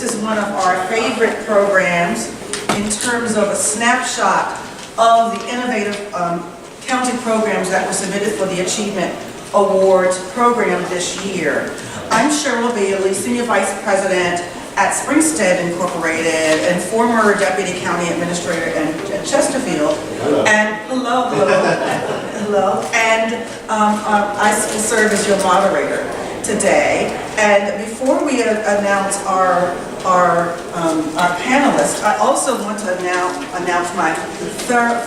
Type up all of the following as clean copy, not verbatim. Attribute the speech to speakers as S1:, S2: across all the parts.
S1: this is one of our favorite programs in terms of a snapshot of the innovative county programs that were submitted for the Achievement Awards Program this year. I'm Sheryl, Senior Vice President at Springsted Incorporated and former Deputy County Administrator in Chesterfield.
S2: Hello.
S1: And hello. And I serve as your moderator today. And before we announce our panelists, I also want to announce my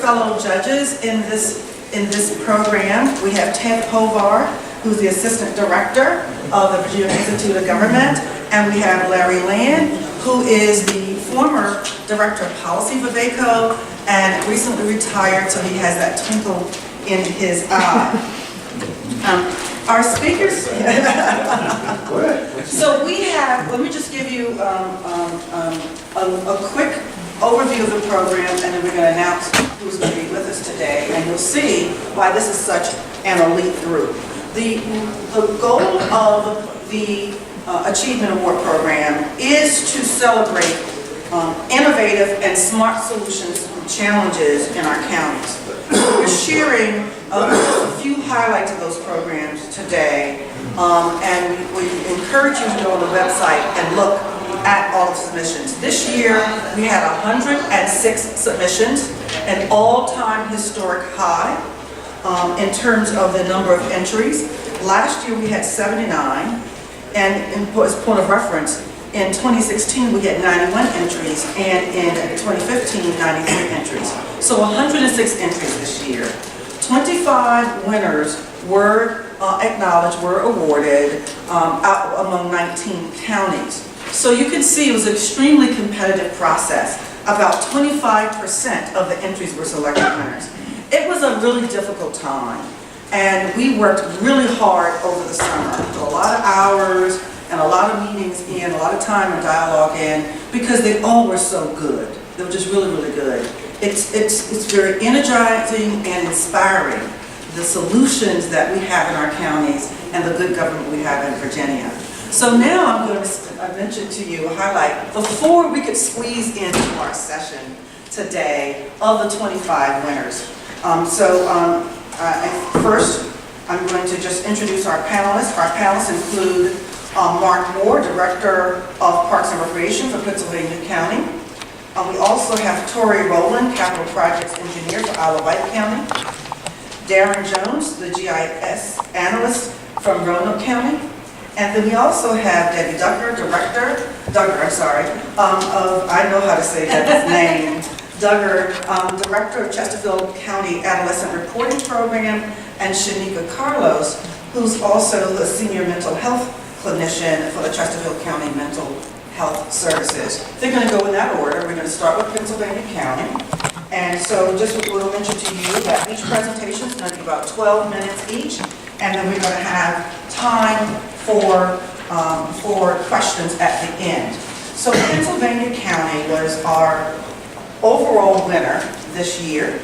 S1: fellow judges in this program. We have Ted Povar, who's the Assistant Director of the Virginia Institute of Government, and we have Larry Land, who is the former Director of Policy for VACo and recently retired, so he has that twinkle in his eye. Our speakers, so we have, let me just give you a quick overview of the program, and then we're going to announce who's going to be with us today, and you'll see why this is such an elite group. The goal of the Achievement Award Program is to celebrate innovative and smart solutions to challenges in our counties. So we're sharing just a few highlights of those programs today, and we encourage you to go on the website and look at all the submissions. This year we had 106 submissions, an all-time historic high in terms of the number of entries. Last year we had 79, and as a point of reference, in 2016 we had 91 entries, and in 2015 93 entries. So 106 entries this year. 25 winners were acknowledged, were awarded out among 19 counties. So you can see it was an extremely competitive process. About 25% of the entries were selected winners. It was a really difficult time, and we worked really hard over the summer. A lot of hours and a lot of meetings in, a lot of time and dialogue in, because they all were so good. They were just really, really good. It's very energizing and inspiring, the solutions that we have in our counties and the good government we have in Virginia. So now I'm going to mention to you a highlight before we could squeeze into our session today of the 25 winners. First, I'm going to just introduce our panelists. Our panelists include Mark Moore, Director of Parks and Recreation for Pittsylvania County. We also have Tory Rowland, Capital Projects Engineer for Wight County. Darren Jones, the GIS Analyst from Roanoke County. And then we also have Debbie Duggar, Director of Chesterfield County Adolescent Reporting Program, and Shenika Carlos, who's also the Senior Mental Health Clinician for the Chesterfield County Mental Health Services. They're going to go in that order. We're going to start with Pittsylvania County. And so just a little mention to you that each presentation is going to be about 12 minutes each, and then we're going to have time for questions at the end. So Pittsylvania County was our overall winner this year,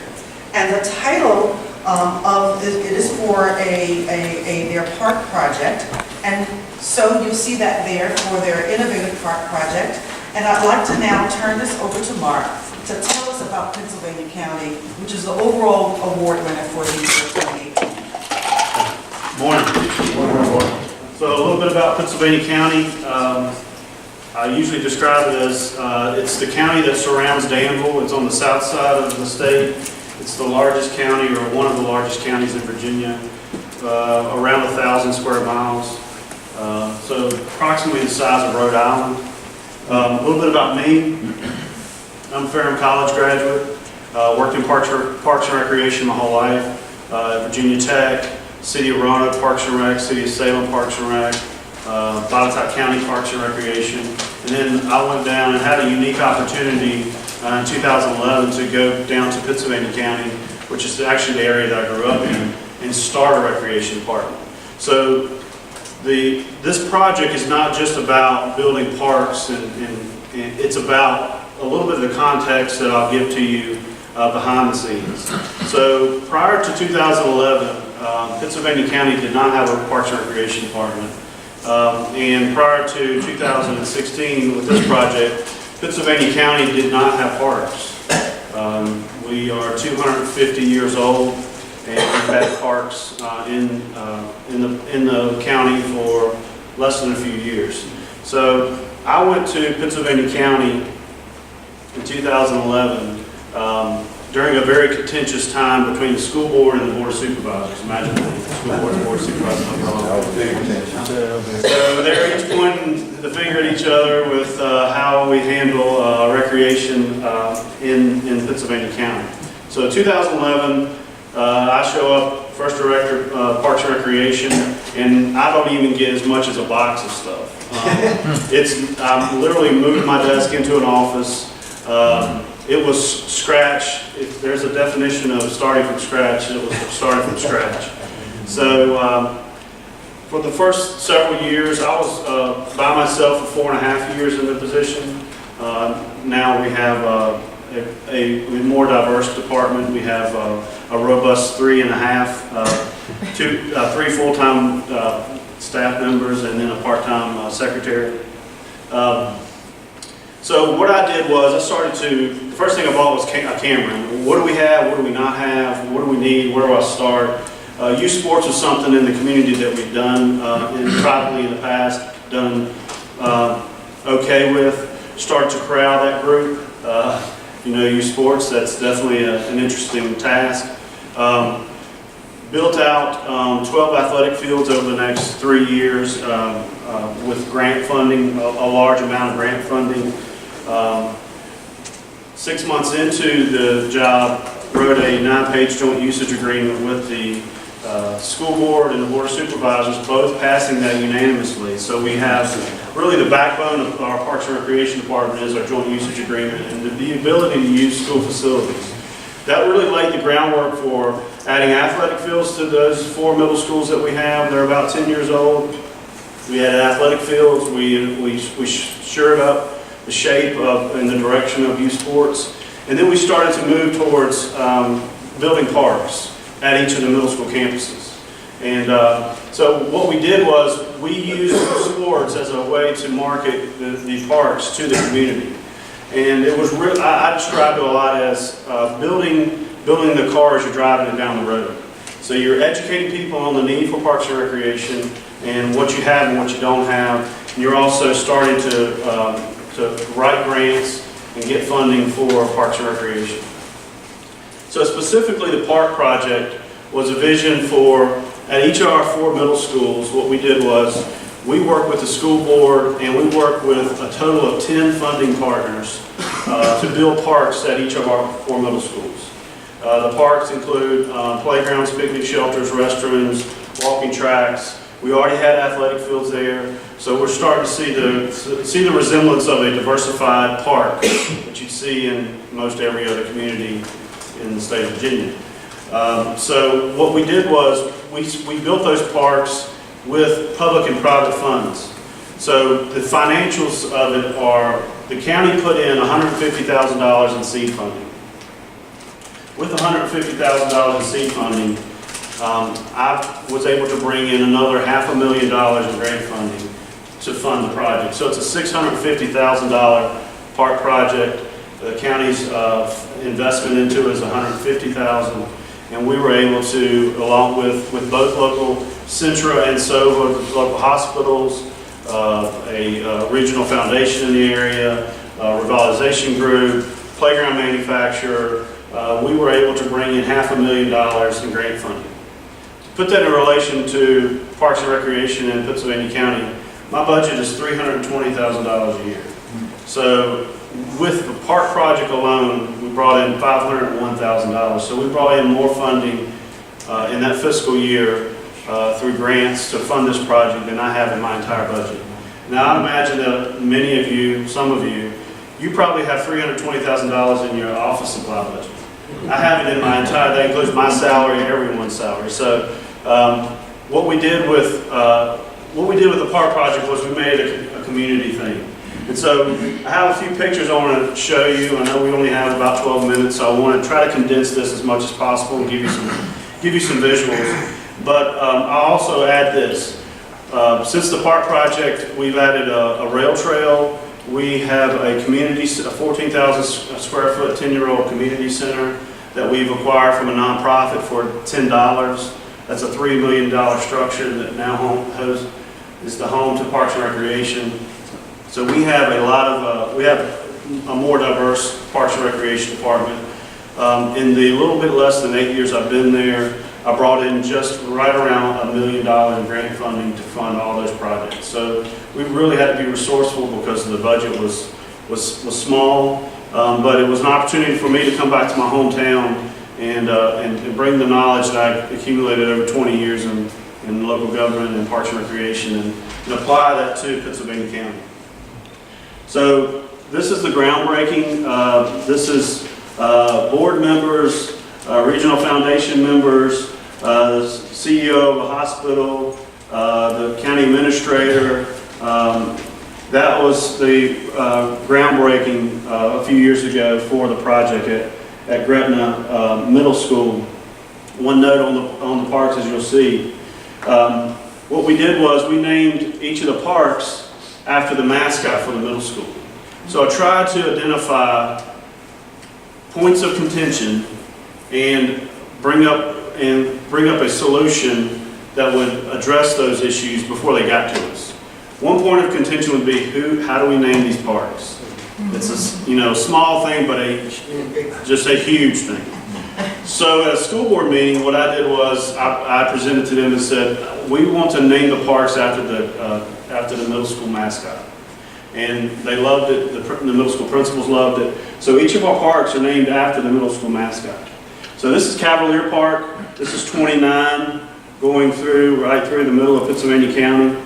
S1: and the title of it is for their park project, and so you'll see that there for their innovative park project. And I'd like to now turn this over to Mark to tell us about Pittsylvania County, which is the overall award winner for the year 2018.
S2: Morning. So a little bit about Pittsylvania County. I usually describe it as it's the county that surrounds Danville. It's on the south side of the state. It's the largest county, or one of the largest counties in Virginia, around 1,000 square miles. So approximately the size of Rhode Island. A little bit about me. I'm a Ferrum College graduate. Worked in Parks and Recreation my whole life. Virginia Tech, City of Roanoke Parks and Rec, City of Salem Parks and Rec, Botetourt County Parks and Recreation. And then I went down and had a unique opportunity in 2011 to go down to Pittsylvania County, which is actually the area that I grew up in, and start a recreation department. So this project is not just about building parks, and it's about a little bit of the context that I'll give to you behind the scenes. So prior to 2011, Pittsylvania County did not have a Parks and Recreation department. And prior to 2016 with this project, Pittsylvania County did not have parks. We are 250 years old, and we've had parks in the county for less than a few years. So I went to Pittsylvania County in 2011 during a very contentious time between the school board and the board of supervisors. Imagine the school board and the board of supervisors. So they're each pointing the finger at each other with how we handle recreation in Pittsylvania County. So 2011, I show up, first director of Parks and Recreation, and I don't even get as much as a box of stuff. I'm literally moving my desk into an office. It was scratch. If there's a definition of starting from scratch, it was starting from scratch. So for the first several years, I was by myself for 4.5 years in the position. Now we have a more diverse department. We have a robust 3.5, three full-time staff members, and then a part-time secretary. So what I did was the first thing I bought was a camera. What do we have? What do we not have? What do we need? Where do I start? Youth sports is something in the community that we've done privately in the past, done okay with. Started to corral that group. Youth sports, that's definitely an interesting task. Built out 12 athletic fields over the next 3 years with grant funding, a large amount of grant funding. 6 months into the job, wrote a 9-page joint usage agreement with the school board and the board of supervisors, both passing that unanimously. So we have really the backbone of our Parks and Recreation Department is our joint usage agreement and the ability to use school facilities. That really laid the groundwork for adding athletic fields to those 4 middle schools that we have. They're about 10 years old. We had athletic fields. We shored up the shape of and the direction of youth sports. And then we started to move towards building parks at each of the middle school campuses. And so what we did was we used sports as a way to market the parks to the community. And it was real, I described it a lot as building the car as you're driving it down the road. So you're educating people on the need for parks and recreation and what you have and what you don't have. And you're also starting to write grants and get funding for parks and recreation. So specifically the park project was a vision for, at each of our 4 middle schools, what we did was we worked with the school board and we worked with a total of 10 funding partners to build parks at each of our 4 middle schools. The parks include playgrounds, picnic shelters, restrooms, walking tracks. We already had athletic fields there, so we're starting to see the resemblance of a diversified park that you'd see in most every other community in the state of Virginia. So what we did was we built those parks with public and private funds. So the financials of it are, the county put in $150,000 in seed funding. With $150,000 in seed funding, I was able to bring in another $500,000 in grant funding to fund the project. So it's a $650,000 park project. The county's investment into it is $150,000. And we were able to, along with both local Centra and SOVA, local hospitals, a regional foundation in the area, a revitalization group, playground manufacturer, we were able to bring in $500,000 in grant funding. To put that in relation to Parks and Recreation in Pittsylvania County, my budget is $320,000 a year. So with the park project alone, we brought in $501,000. So we brought in more funding in that fiscal year through grants to fund this project than I have in my entire budget. Now I imagine that many of you, some of you, you probably have $320,000 in your office supply budget. I have it in my entire, that includes my salary and everyone's salary. So what we did with the park project was we made a community thing. And so I have a few pictures I want to show you. I know we only have about 12 minutes, so I want to try to condense this as much as possible and give you some visuals. But I'll also add this. Since the park project, we've added a rail trail. We have a community, a 14,000 square foot, 10-year-old community center that we've acquired from a nonprofit for $10. That's a $3 million structure that now is the home to Parks and Recreation. So we have a lot of, we have a more diverse Parks and Recreation department. In the little bit less than 8 years I've been there, I brought in just right around $1 million in grant funding to fund all those projects. So we really had to be resourceful because the budget was small, but it was an opportunity for me to come back to my hometown and bring the knowledge that I accumulated over 20 years in local government and Parks and Recreation and apply that to Pittsylvania County. So this is the groundbreaking. This is board members, regional foundation members, the CEO of a hospital, the county administrator. That was the groundbreaking a few years ago for the project at Gretna Middle School. One note on the parks, as you'll see, what we did was we named each of the parks after the mascot for the middle school. So I tried to identify points of contention and bring up a solution that would address those issues before they got to us. One point of contention would be how do we name these parks? It's a small thing, but just a huge thing. So at a school board meeting, what I did was I presented to them and said, we want to name the parks after the middle school mascot. And they loved it, the middle school principals loved it. So each of our parks are named after the middle school mascot. So this is Cavalier Park, this is 29, going right through the middle of Pittsylvania County.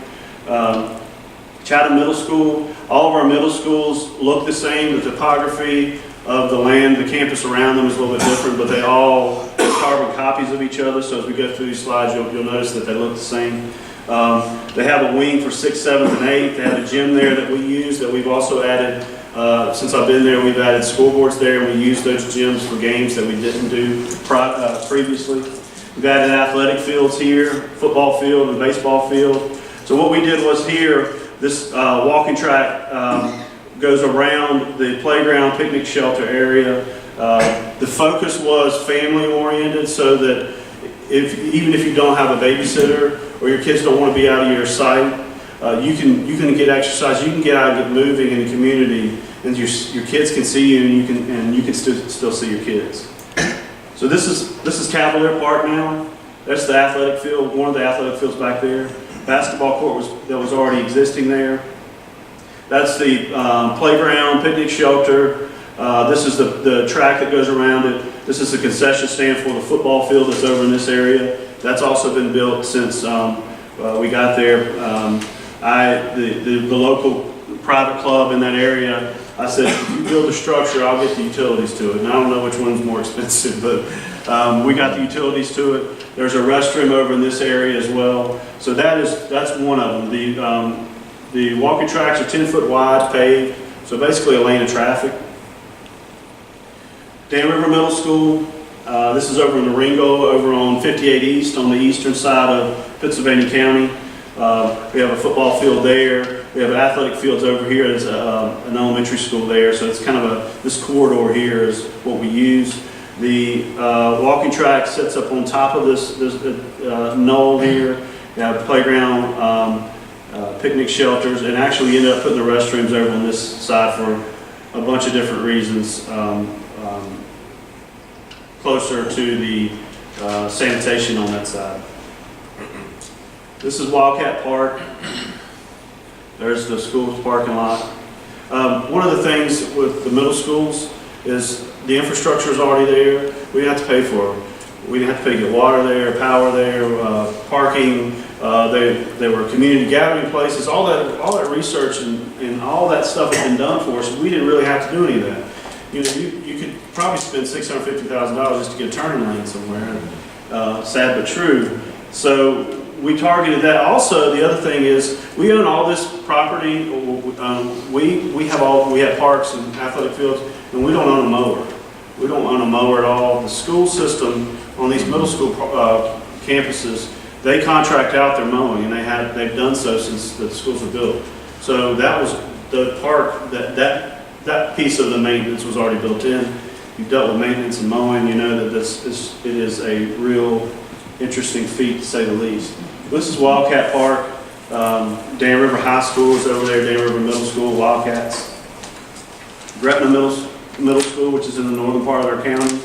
S2: Chatham Middle School, all of our middle schools look the same. The topography of the land, the campus around them is a little bit different, but they all are carbon copies of each other. So as we go through these slides, you'll notice that they look the same. They have a wing for 6th, 7th, and 8th. They have a gym there that we use that we've also added. Since I've been there, we've added scoreboards there, and we use those gyms for games that we didn't do previously. We've added athletic fields here, football field and baseball field. So what we did was here, this walking track goes around the playground, picnic shelter area. The focus was family oriented, so that even if you don't have a babysitter or your kids don't want to be out of your sight, you can get exercise. You can get out and get moving in the community, and your kids can see you, and you can still see your kids. So this is Cavalier Park now. That's the athletic field, one of the athletic fields back there. Basketball court was already existing there. That's the playground, picnic shelter. This is the track that goes around it. This is the concession stand for the football field that's over in this area. That's also been built since we got there. The local private club in that area, I said, if you build a structure, I'll get the utilities to it. And I don't know which one's more expensive, but we got the utilities to it. There's a restroom over in this area as well. So that's one of them. The walking tracks are 10 foot wide, paved, so basically a lane of traffic. Dan River Middle School, this is over in the Ringo, over on 58 East, on the eastern side of Pittsylvania County. We have a football field there. We have athletic fields over here. There's an elementary school there, so it's kind of this corridor here is what we use. The walking track sits up on top of this knoll here. You have playground, picnic shelters, and actually we ended up putting the restrooms over on this side for a bunch of different reasons, closer to the sanitation on that side. This is Wildcat Park. There's the school's parking lot. One of the things with the middle schools is the infrastructure is already there. We didn't have to pay for it. We didn't have to pay to get water there, power there, parking. They were community gathering places. All that research and all that stuff has been done for us. We didn't really have to do any of that. You could probably spend $650,000 just to get a turning lane somewhere. Sad but true. So we targeted that. Also, the other thing is we own all this property. We have parks and athletic fields, and we don't own a mower. We don't own a mower at all. The school system on these middle school campuses they contract out their mowing, and they've done so since the schools were built. So that was the park, that piece of the maintenance was already built in. You've dealt with maintenance and mowing, you know that it is a real interesting feat, to say the least. This is Wildcat Park. Dan River High School is over there, Dan River Middle School, Wildcats. Gretna Middle School, which is in the northern part of our county.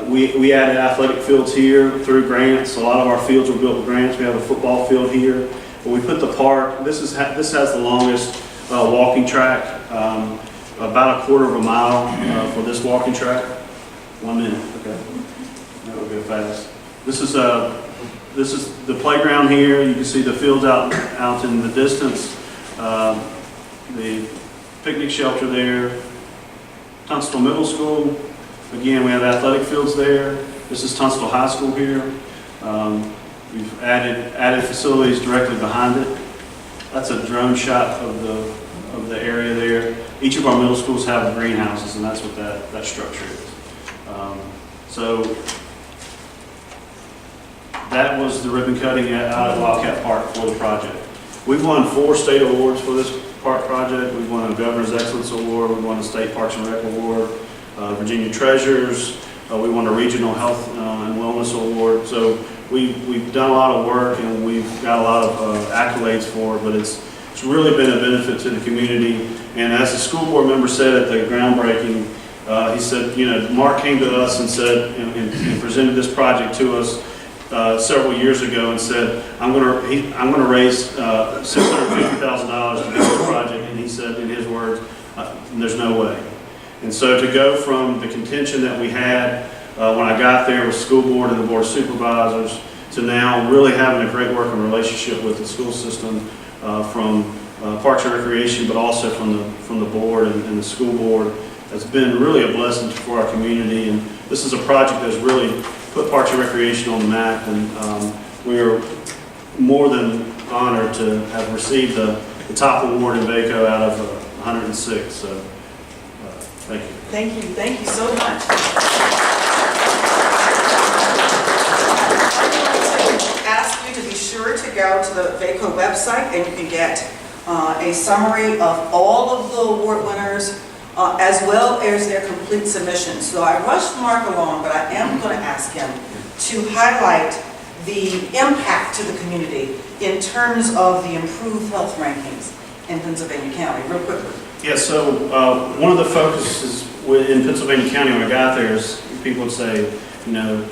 S2: We added athletic fields here through grants. A lot of our fields were built with grants. We have a football field here. But we put the park, this has the longest walking track, about a quarter of a mile for this walking track. 1 minute, okay. That will go fast. This is the playground here. You can see the fields out in the distance. The picnic shelter there. Tunstall Middle School. Again, we have athletic fields there. This is Tunstall High School here. We've added facilities directly behind it. That's a drone shot of the area there. Each of our middle schools have greenhouses, and that's what that structure is. So that was the ribbon cutting out at Wildcat Park for the project. We've won 4 state awards for this park project. We've won a Governor's Excellence Award. We've won a State Parks and Rec Award, Virginia Treasures. We won a Regional Health and Wellness Award. So we've done a lot of work, and we've got a lot of accolades for it, but it's really been a benefit to the community. And as the school board member said at the groundbreaking, he said, you know, Mark came to us and said, and presented this project to us several years ago and said, I'm going to raise $650,000 to do this project. And he said, in his words, there's no way. And so to go from the contention that we had when I got there with school board and the board of supervisors to now really having a great working relationship with the school system from Parks and Recreation, but also from the board and the school board, has been really a blessing for our community. And this is a project that's really put Parks and Recreation on the map, and we are more than honored to have received the top award in VACo out of 106. So thank you.
S1: Thank you so much. I'm going to ask you to be sure to go to the VACo website, and you can get a summary of all of the award winners, as well as their complete submissions. So I rushed Mark along, but I am going to ask him to highlight the impact to the community in terms of the improved health rankings in Pennsylvania County, real quickly.
S2: Yeah, so one of the focuses in Pittsylvania County when I got there is people would say, you know,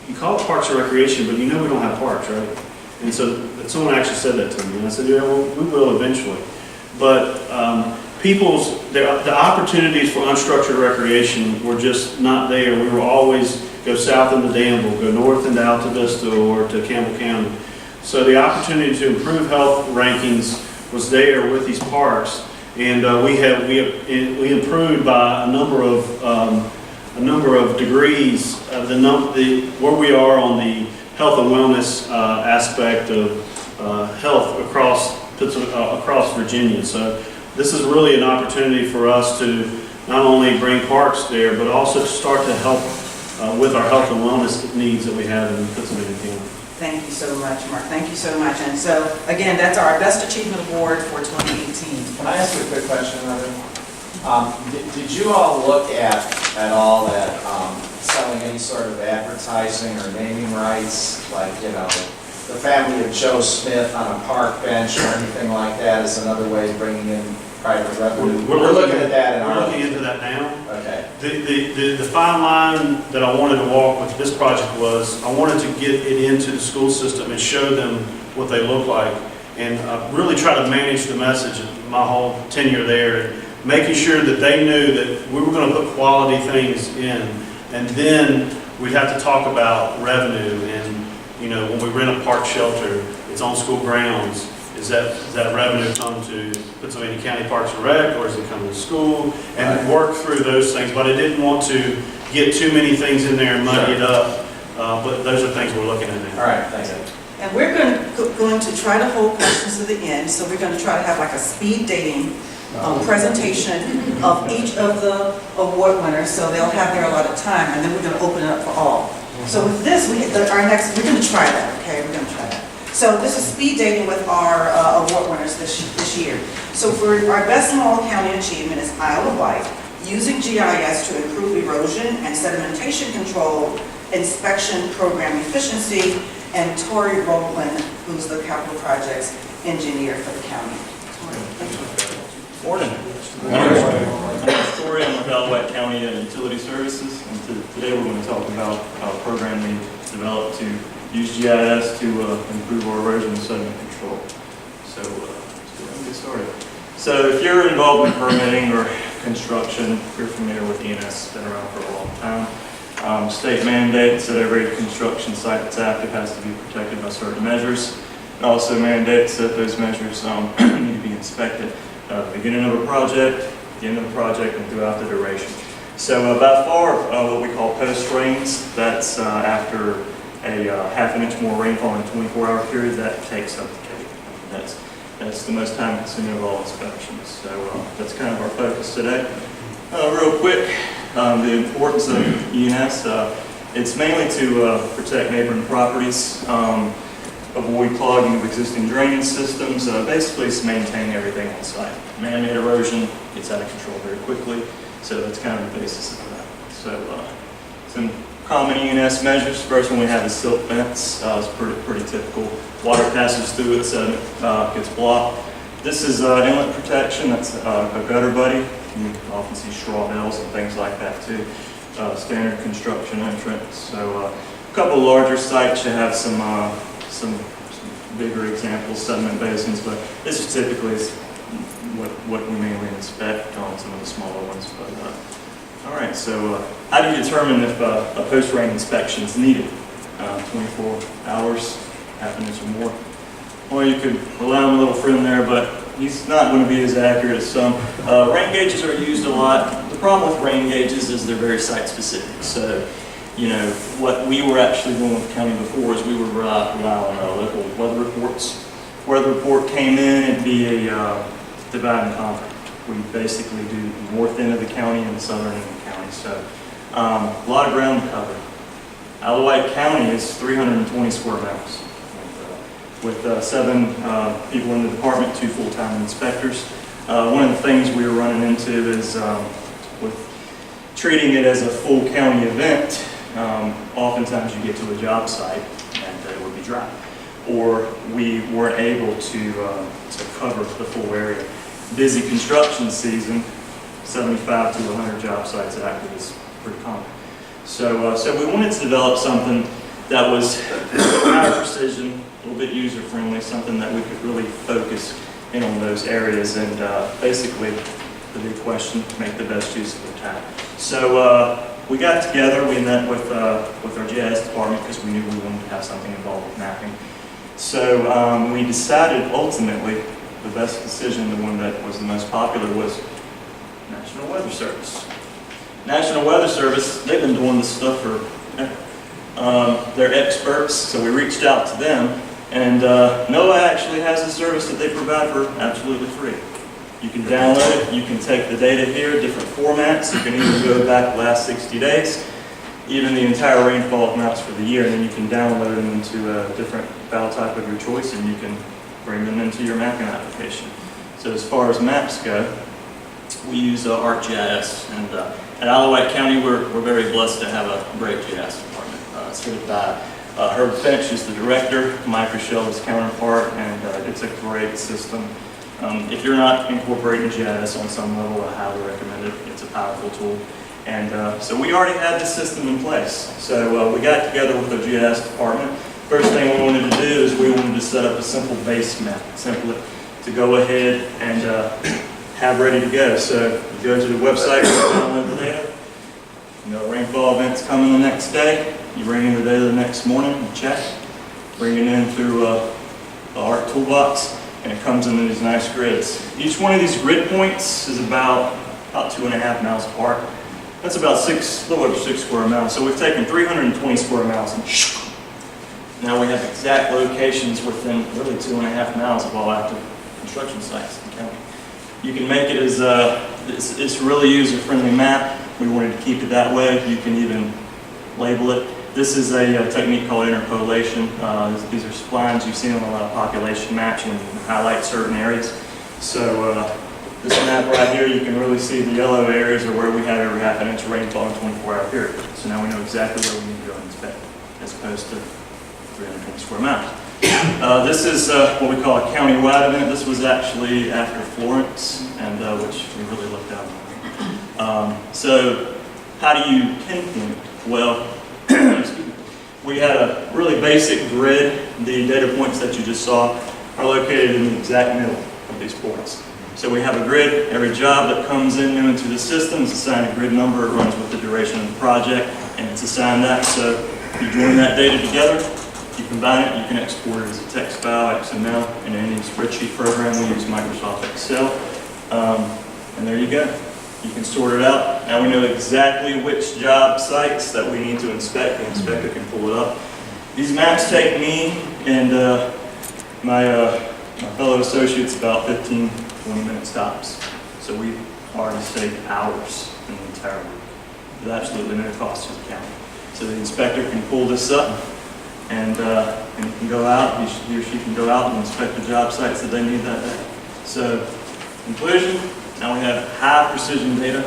S2: you call it Parks and Recreation, but you know we don't have parks, right? And so someone actually said that to me, and I said, yeah, well, we will eventually. But the opportunities for unstructured recreation were just not there. We were always go south into Danville, go north into Alta Vista or to Campbell County. So the opportunity to improve health rankings was there with these parks, and we improved by a number of degrees where we are on the health and wellness aspect of health across Virginia. So this is really an opportunity for us to not only bring parks there, but also to start to help with our health and wellness needs that we have in Pittsylvania County.
S1: Thank you so much, Mark. Thank you so much. And so, again, that's our Best Achievement Award for 2018.
S3: Can I ask you a quick question, Mother? Did you all look at all at selling any sort of advertising or naming rights, like, you know, the family of Joe Smith on a park bench or anything like that is another way of bringing in private revenue? We're looking at that in our...
S2: We're looking into that now.
S3: Okay.
S2: The fine line that I wanted to walk with this project was I wanted to get it into the school system and show them what they look like, and really try to manage the message of my whole tenure there, and making sure that they knew that we were going to put quality things in, and then we'd have to talk about revenue. And you know, when we rent a park shelter, it's on school grounds. Does that revenue come to Pittsylvania County Parks and Rec, or does it come to school? And work through those things. But I didn't want to get too many things in there and muddy it up. But those are things we're looking at now.
S3: All right, thank you.
S1: And we're going to try to hold questions to the end. So we're going to try to have like a speed dating presentation of each of the award winners. So they'll have their allotted time, and then we're going to open it up for all. So with this, we're going to try that, okay? We're going to try that. So this is speed dating with our award winners this year. So for our best small county achievement is Isle of Wight, using GIS to improve erosion and sedimentation control, inspection program efficiency, and Tory Rowland, who's the capital projects engineer for the county.
S4: Morning. I'm Tory. I'm with Wight County Utility Services, and today we're going to talk about a program we developed to use GIS to improve our erosion and sediment control. So let's go ahead and get started. So if you're involved in permitting or construction, if you're familiar with ENS, it's been around for a long time. State mandates that every construction site that's active has to be protected by certain measures. It also mandates that those measures need to be inspected at the beginning of a project, the end of the project, and throughout the duration. So by far, what we call post-rains, that's after a half an inch more rainfall in a 24-hour period, that takes up the cake. That's the most time-consuming of all inspections. So that's kind of our focus today. Real quick, the importance of ENS, it's mainly to protect neighboring properties, avoid clogging of existing drainage systems, basically it's maintain everything on site. Man-made erosion gets out of control very quickly, so that's kind of the basis of that. So some common ENS measures. First one we have is silt fence. It's pretty typical. Water passes through it, sediment gets blocked. This is inlet protection. That's a gutter buddy. You often see straw bales and things like that too. Standard construction entrance. So a couple larger sites you have some bigger examples, sediment basins, but this is typically what we mainly inspect on some of the smaller ones. But all right, so how do you determine if a post-rain inspection is needed? 24 hours, half an inch or more. Or you could rely on a little friend there, but he's not going to be as accurate as some. Rain gauges are used a lot. The problem with rain gauges is they're very site-specific. So, you know, what we were actually doing with the county before is we would rely on local weather reports. Weather report came in, it'd be a divide and conquer. We basically do the north end of the county and the southern end of the county. So a lot of ground to cover. Wight County is 320 square miles. With 7 people in the department, 2 full-time inspectors. One of the things we were running into is with treating it as a full county event, oftentimes you get to a job site and it would be dry. Or we weren't able to cover the full area. Busy construction season, 75 to 100 job sites active is pretty common. So we wanted to develop something that was higher precision, a little bit user-friendly, something that we could really focus in on those areas and basically, the big question, make the best use of the time. So we got together, we met with our GIS department because we knew we wanted to have something involved with mapping. So we decided ultimately the best decision, the one that was the most popular, was National Weather Service. National Weather Service, they've been doing this stuff forever. They're experts, so we reached out to them, and NOAA actually has a service that they provide for absolutely free. You can download it, you can take the data here, different formats, you can even go back the last 60 days, even the entire rainfall maps for the year, and then you can download them into a different file type of your choice, and you can bring them into your mapping application. So as far as maps go, we use ArcGIS, and at Wight County, we're very blessed to have a great GIS department. It's headed by Herb Finch is the director, Mike Rochelle is counterpart, and it's a great system. If you're not incorporating GIS on some level, I highly recommend it. It's a powerful tool. And so we already had this system in place. So we got together with our GIS department. First thing we wanted to do is we wanted to set up a simple base map, template to go ahead and have ready to go. So you go to the website, download the data. You know, rainfall events coming the next day. You bring in the data the next morning, you check, bring it in through the ARC toolbox, and it comes in these nice grids. Each one of these grid points is about 2.5 miles apart. That's about a little over 6 square miles. So we've taken 320 square miles and now we have exact locations within really 2.5 miles of all active construction sites in the county. You can make it as it's really user-friendly map. We wanted to keep it that way. You can even label it. this is a technique called interpolation. These are splines you've seen on a lot of population maps when you highlight certain areas. So this map right here, you can really see the yellow areas are where we have every half an inch of rainfall in a 24-hour period. So now we know exactly where we need to go and inspect, as opposed to 320 square miles. This is what we call a county-wide event. This was actually after Florence, and which we really looked down on. So how do you pinpoint? Well, we had a really basic grid. The data points that you just saw are located in the exact middle of these points. So we have a grid. Every job that comes in new into the system is assigned a grid number. It runs with the duration of the project, and it's assigned that. So you join that data together, you combine it, you can export it as a text file, XML, in any spreadsheet program. We use Microsoft Excel. And there you go. You can sort it out. Now we know exactly which job sites that we need to inspect. The inspector can pull it up. These maps take me and my fellow associates about 15, 20-minute stops. So we've already saved hours in the entire week with absolutely no cost to the county. So the inspector can pull this up and he can go out, he or she can go out and inspect the job sites that they need that day. So, conclusion, now we have high precision data.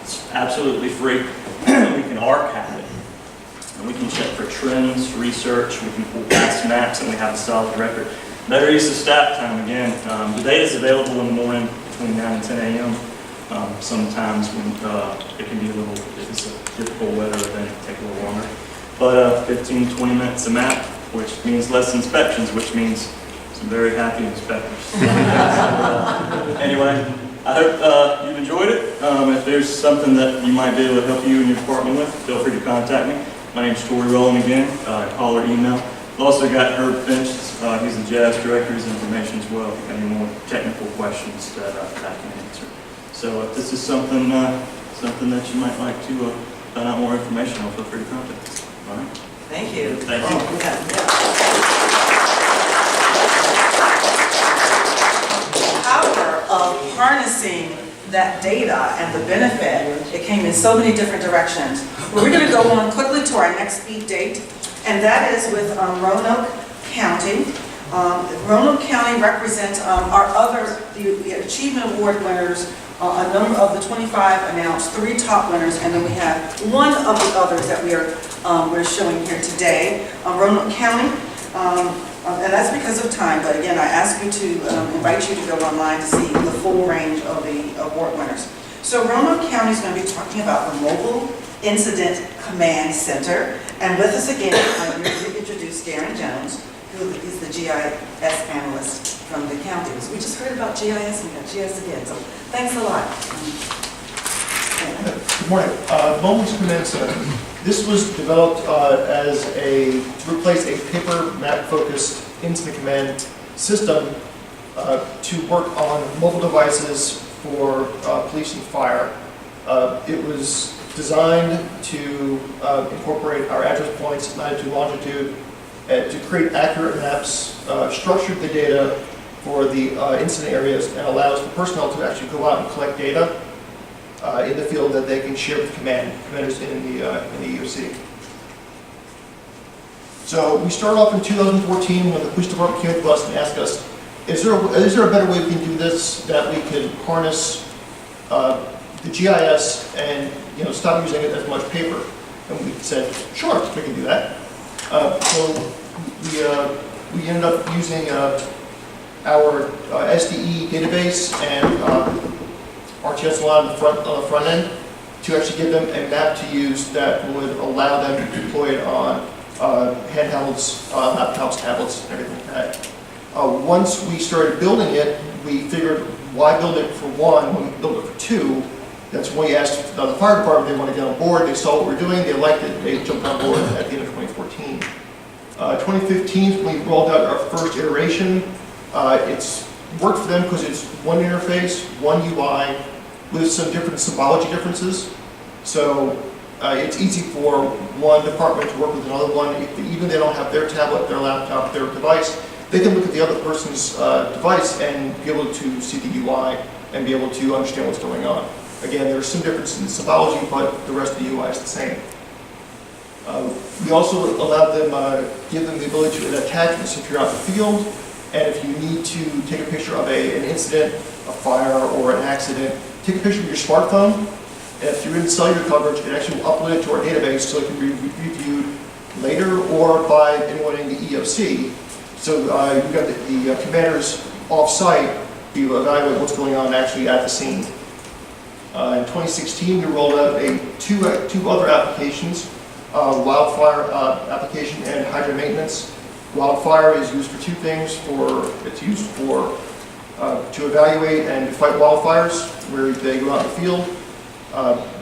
S4: It's absolutely free. We can archive it. And we can check for trends, research, we can pull past maps, and we have a solid record. Better use of staff time again. The data is available in the morning between 9 and 10 a.m. Sometimes when it can be a little, if it's a difficult weather event, it can take a little longer. But 15, 20 minutes a map, which means less inspections, which means some very happy inspectors. Anyway, I hope you've enjoyed it. If there's something that you might be able to help you and your department with, feel free to contact me. My name's Tory, Rowland again. Call or email. We've also got Herb Finch. He's the jazz director. His information as well. If you have any more technical questions that I can answer. So if this is something something that you might like to find out more information on, feel free to contact us. All right.
S1: Thank you.
S4: Thank you.
S1: The power of harnessing that data and the benefit, it came in so many different directions. Well, we're going to go on quickly to our next speed date, and that is with Roanoke County. Roanoke County represents our other, the Achievement Award winners. A number of the 25 announced, 3 top winners, and then we have one of the others that we're showing here today, Roanoke County, and that's because of time. But again, I ask you to invite you to go online to see the full range of the award winners. So Roanoke County is going to be talking about the Mobile Incident Command Center, and with us again, I'm here to introduce Darren Jones, who is the GIS analyst from the county. We just heard about GIS and we got GIS again, so thanks a lot.
S5: Good morning. Mobile Command Center. This was developed to replace a paper map-focused incident command system to work on mobile devices for police and fire. It was designed to incorporate our address points, latitude, longitude, to create accurate maps, structured the data for the incident areas, and allows the personnel to actually go out and collect data in the field that they can share with commanders in the EOC. So we started off in 2014 when the police department came to us and asked us, is there a better way we can do this, that we can harness the GIS and stop using it as much paper? And we said, sure, we can do that. So we ended up using our SDE database and RTS on the front end to actually give them a map to use that would allow them to deploy it on handhelds, laptops, tablets, and everything like that. Once we started building it, we figured, why build it for one when we can build it for 2? That's when we asked the fire department, they wanted to get on board, they saw what we were doing, they liked it, they jumped on board at the end of 2014. 2015, we rolled out our first iteration. It's worked for them because it's one interface, one UI, with some different symbology differences. So it's easy for one department to work with another one. Even they don't have their tablet, their laptop, their device, they can look at the other person's device and be able to see the UI and be able to understand what's going on. Again, there's some differences in symbology, but the rest of the UI is the same. We also allow them, give them the ability to attach and secure out the field, and if you need to take a picture of an incident, a fire, or an accident, take a picture with your smartphone, and if you're in cellular coverage, it actually will upload it to our database so it can be reviewed later or by anyone in the EOC. So you've got the commanders off-site to evaluate what's going on actually at the scene. In 2016, we rolled out two other applications, wildfire application and hydrant maintenance. Wildfire is used for two things. It's used for to evaluate and fight wildfires where they go out in the field.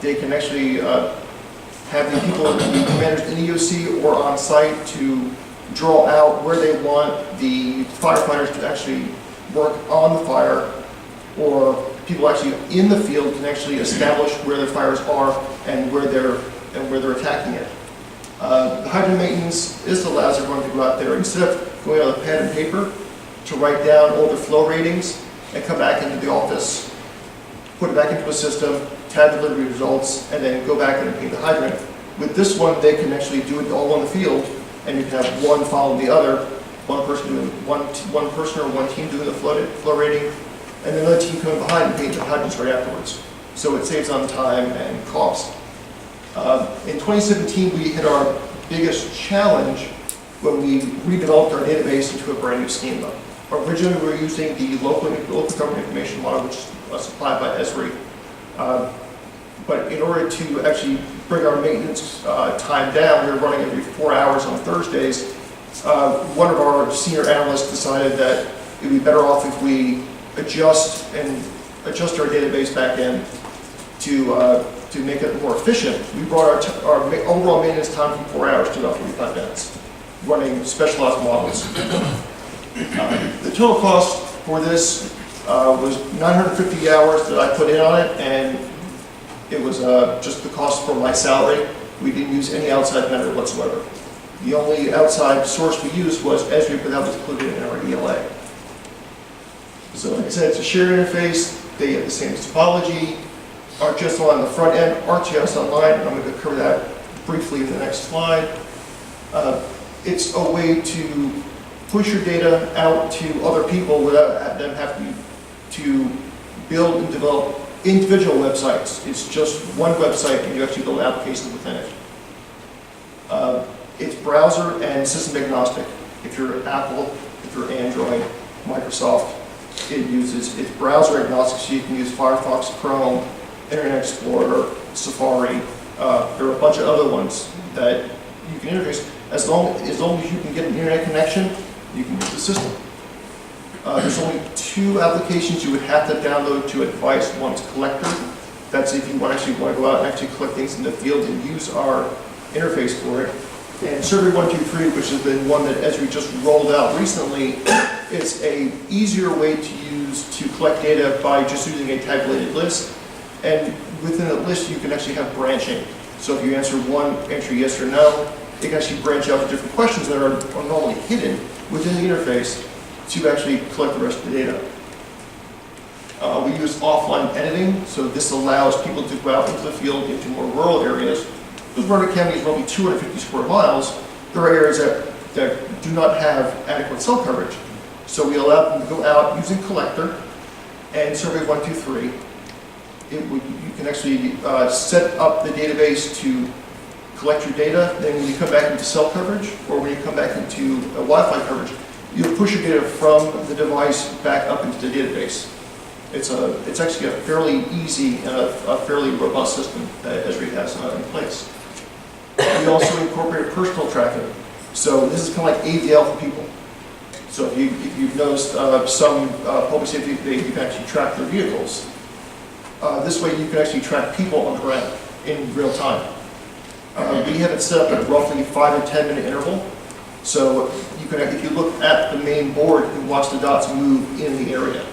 S5: They can actually have the people, the commanders in the EOC or on site to draw out where they want the firefighters to actually work on the fire, or people actually in the field can actually establish where the fires are and where they're attacking it. The hydrant maintenance, this allows everyone to go out there, instead of going out with pen and paper, to write down all the flow ratings and come back into the office, put it back into a system, tabulate the results, and then go back and paint the hydrant. With this one, they can actually do it all on the field, and you can have one follow the other, one person or one team doing the flow rating, and another team coming behind and paint the hydrants right afterwards. So it saves on time and cost. In 2017, we hit our biggest challenge when we redeveloped our database into a brand new schema. Originally, we were using the local government information model, which is supplied by Esri. But in order to actually bring our maintenance time down, we were running every 4 hours on Thursdays. One of our senior analysts decided that it would be better off if we adjust our database back in to make it more efficient. We brought our overall maintenance time from 4 hours to about 45 minutes, running specialized models. The total cost for this was 950 hours that I put in on it, and it was just the cost for my salary. We didn't use any outside vendor whatsoever. The only outside source we used was Esri, but that was included in our ELA. So like I said, it's a shared interface. They have the same topology. ArcGIS on the front end, ArcGIS online, and I'm going to cover that briefly in the next slide. It's a way to push your data out to other people without them having to build and develop individual websites. It's just one website, and you actually build applications within it. It's browser and system agnostic. If you're Apple, if you're Android, Microsoft, it's browser agnostic, so you can use Firefox, Chrome, Internet Explorer, Safari. There are a bunch of other ones that you can interface. As long as you can get an internet connection, you can use the system. There's only two applications you would have to download to advise. One's Collector. That's if you actually want to go out and actually collect things in the field and use our interface for it. And Survey 123, which has been one that Esri just rolled out recently, it's a easier way to use to collect data by just using a tabulated list. And within a list, you can actually have branching. So if you answer one entry yes or no, it can actually branch out to different questions that are normally hidden within the interface to actually collect the rest of the data. We use offline editing, so this allows people to go out into the field into more rural areas. Because Roanoke County is roughly 250 square miles, there are areas that do not have adequate cell coverage. So we allow them to go out using Collector and Survey 123. You can actually set up the database to collect your data. Then when you come back into cell coverage, or when you come back into Wi-Fi coverage, you'll push your data from the device back up into the database. It's actually a fairly easy and a fairly robust system that Esri has in place. We also incorporate personal tracking. So this is kind of like ADL for people. So if you've noticed some public safety, you can actually track their vehicles. This way you can actually track people on the ground in real time. We have it set up at roughly 5 or 10 minute interval. So you can, if you look at the main board, you can watch the dots move in the area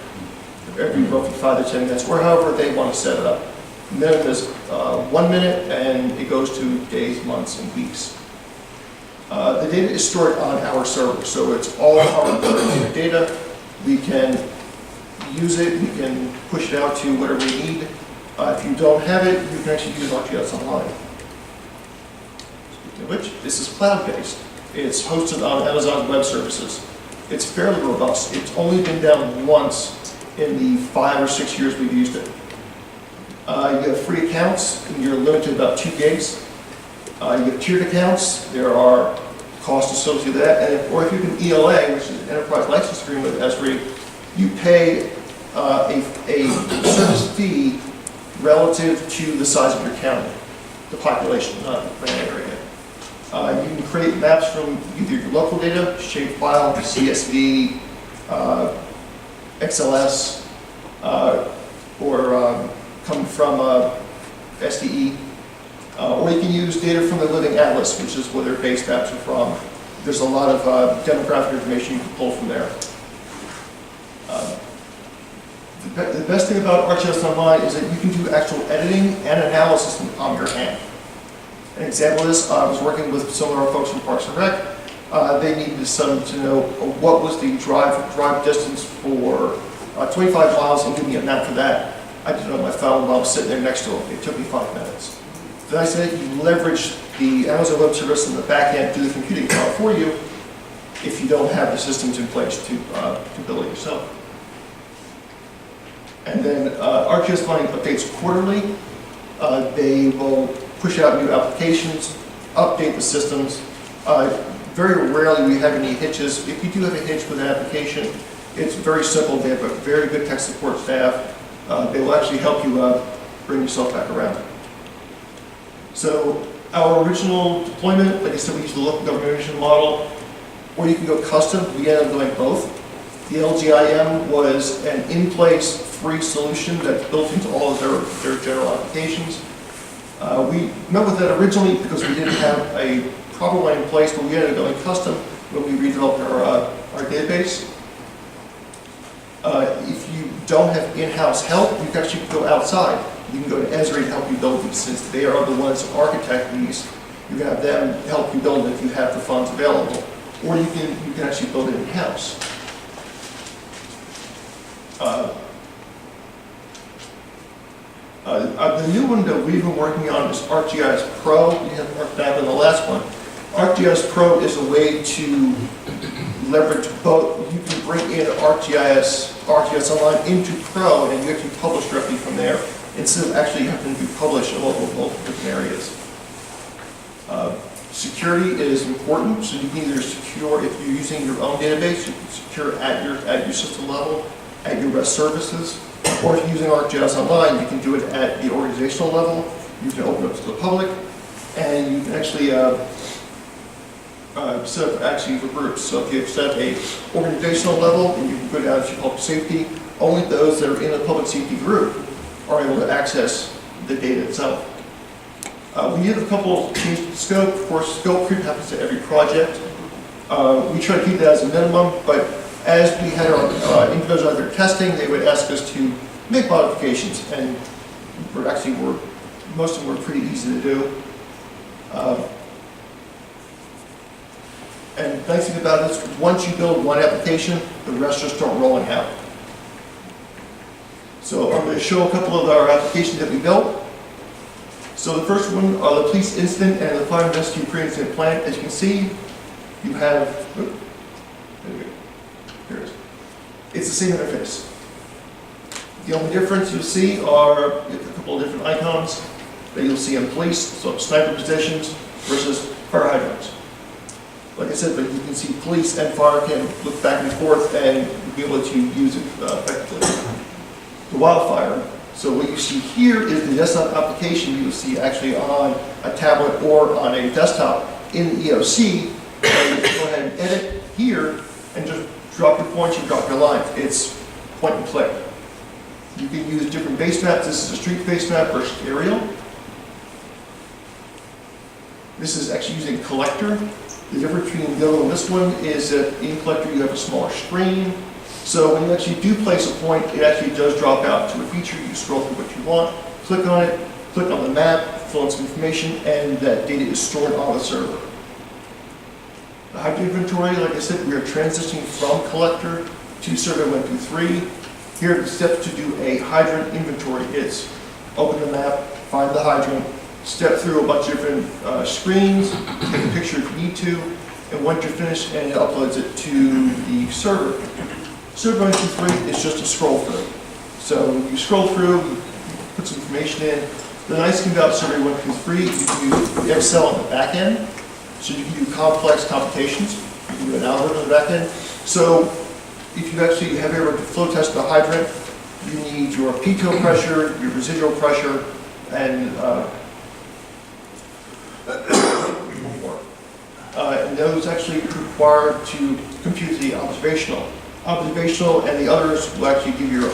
S5: every roughly 5 to 10 minutes, or however they want to set it up. Minimum is 1 minute, and it goes to days, months, and weeks. The data is stored on our server, so it's all our data. We can use it, we can push it out to whatever we need. If you don't have it, you can actually use ArcGIS online. which this is cloud-based. It's hosted on Amazon Web Services. It's fairly robust. It's only been down once in the 5 or 6 years we've used it. You have free accounts, and you're limited to about 2 gigs. You have tiered accounts. There are costs associated with that. Or if you can ELA, which is an enterprise license agreement with Esri, you pay a service fee relative to the size of your county, the population, not the area. You can create maps from either your local data, shapefile, CSV, XLS, or come from SDE. Or you can use data from the Living Atlas, which is where their base maps are from. There's a lot of demographic information you can pull from there. The best thing about ArcGIS Online is that you can do actual editing and analysis on your hand. An example of this, I was working with some of our folks from Parks and Rec. They needed to know what was the drive distance for 25 miles and give me a map for that. I did it on my phone while I was sitting there next to them. It took me 5 minutes. Then I said you leverage the Amazon Web Service in the back end to do the computing power for you if you don't have the systems in place to build it yourself. And then ArcGIS Online updates quarterly. They will push out new applications, update the systems. Very rarely we have any hitches. If you do have a hitch with an application, it's very simple. They have a very good tech support staff. They will actually help you bring yourself back around. So our original deployment, like I said, we used the local government model, or you can go custom. We ended up doing both. The LGIM was an in-place free solution that's built into all of their general applications. We went with that originally because we didn't have a proper one in place, but we ended up going custom when we redeveloped our database. If you don't have in-house help, you can actually go outside. You can go to Esri to help you build these, since they are the ones that architect these. You can have them help you build it if you have the funds available, or you can actually build it in-house. The new one that we've been working on is ArcGIS Pro. We have ArcMap in the last one. ArcGIS Pro is a way to leverage both. You can bring in ArcGIS Online into Pro, and you actually publish directly from there, instead of actually having to publish in multiple different areas. Security is important, so you can either secure, if you're using your own database, you can secure at your system level, at your REST services, or if you're using ArcGIS Online, you can do it at the organizational level. You can open it to the public, and you can actually set up actually for groups. So if you set a organizational level, and you can go down to public safety, only those that are in the public safety group are able to access the data itself. We did a couple of changes to scope. Of course, scope creep happens to every project. We try to keep that as a minimum, but as we had our individuals out there testing, they would ask us to make modifications, and most of them were pretty easy to do. And the nice thing about it is, once you build one application, the rest just start rolling out. So I'm going to show a couple of our applications that we built. So the first one are the police incident and the fire and rescue pre-incident plan. As you can see, you have, here it is. It's the same interface. The only difference you'll see are a couple of different icons that you'll see in police, so sniper positions versus fire hydrants. Like I said, but you can see police and fire can look back and forth and be able to use it effectively. The wildfire. So what you see here is the desktop application you will see actually on a tablet or on a desktop in the EOC. And you can go ahead and edit here and just drop your points and drop your lines. It's point and click. You can use different base maps. This is a street base map versus aerial. This is actually using collector. The difference between the other and this one is that in collector you have a smaller screen. So when you actually do place a point, it actually does drop out to a feature. You scroll through what you want, click on it, click on the map, fill in some information, and that data is stored on the server. The hydrant inventory, like I said, we are transitioning from collector to survey 1, 2, 3. Here are the steps to do a hydrant inventory. It's open the map, find the hydrant, step through a bunch of different screens, take a picture if you need to, and once you're finished, and it uploads it to the server. Server 123 is just a scroll through. So you scroll through, you put some information in. The nice thing about Server 123, you can use Excel on the back end, so you can do complex computations. You can do an algorithm on the back end. So if you actually have ever flow tested a hydrant, you need your pitot pressure, your residual pressure, and and those actually require to compute the observational. Observational and the others will actually give you your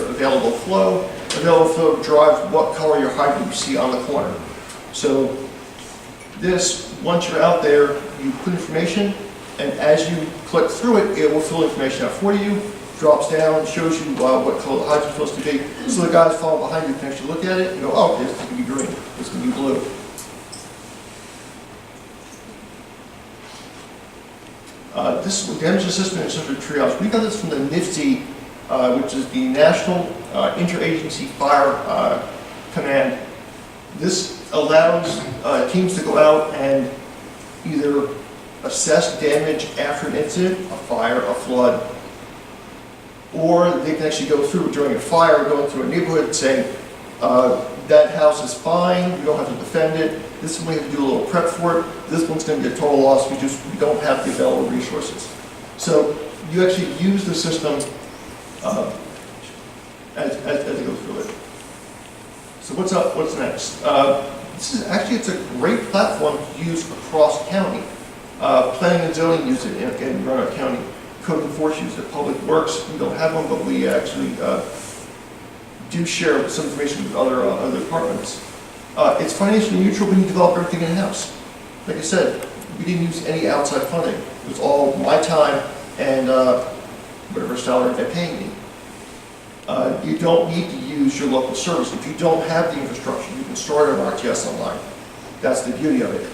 S5: available flow. Available flow drives what color your hydrant you see on the corner. So this, once you're out there, you put information, and as you click through it, it will fill information out for you, drops down, shows you what color the hydrant's supposed to be. So the guys following behind you can actually look at it and go, oh, this is going to be green, this is going to be blue. This is damage assessment and central triage. We got this from the NIFTY, which is the National Interagency Fire Command. This allows teams to go out and either assess damage after an incident, a fire, a flood, or they can actually go through during a fire, go through a neighborhood saying, that house is fine, you don't have to defend it, this one we have to do a little prep for it, this one's going to be a total loss, we don't have the available resources. So you actually use the system as they go through it. So what's up, what's next? It's a great platform to use across county. Planning and zoning use it in Roanoke County. Code enforcement use it. Public Works, we don't have one, but we actually do share some information with other departments. It's financially neutral when you develop everything in-house. Like I said, we didn't use any outside funding. It was all my time and whatever salary they're paying me. You don't need to use your local service. If you don't have the infrastructure, you can start an RTS online. That's the beauty of it.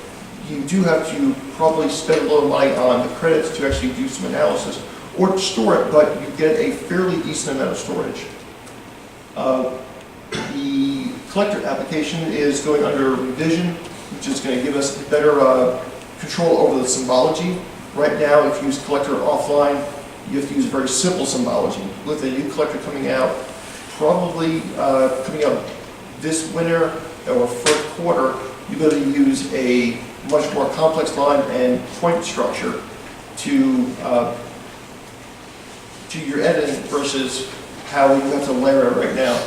S5: You do have to probably spend a little money on the credits to actually do some analysis or to store it, but you get a fairly decent amount of storage. The collector application is going under revision, which is going to give us better control over the symbology. Right now, if you use collector offline, you have to use very simple symbology. With a new collector coming out, probably coming out this winter or first quarter, you're going to use a much more complex line and point structure to your editing versus how you have to layer it right now.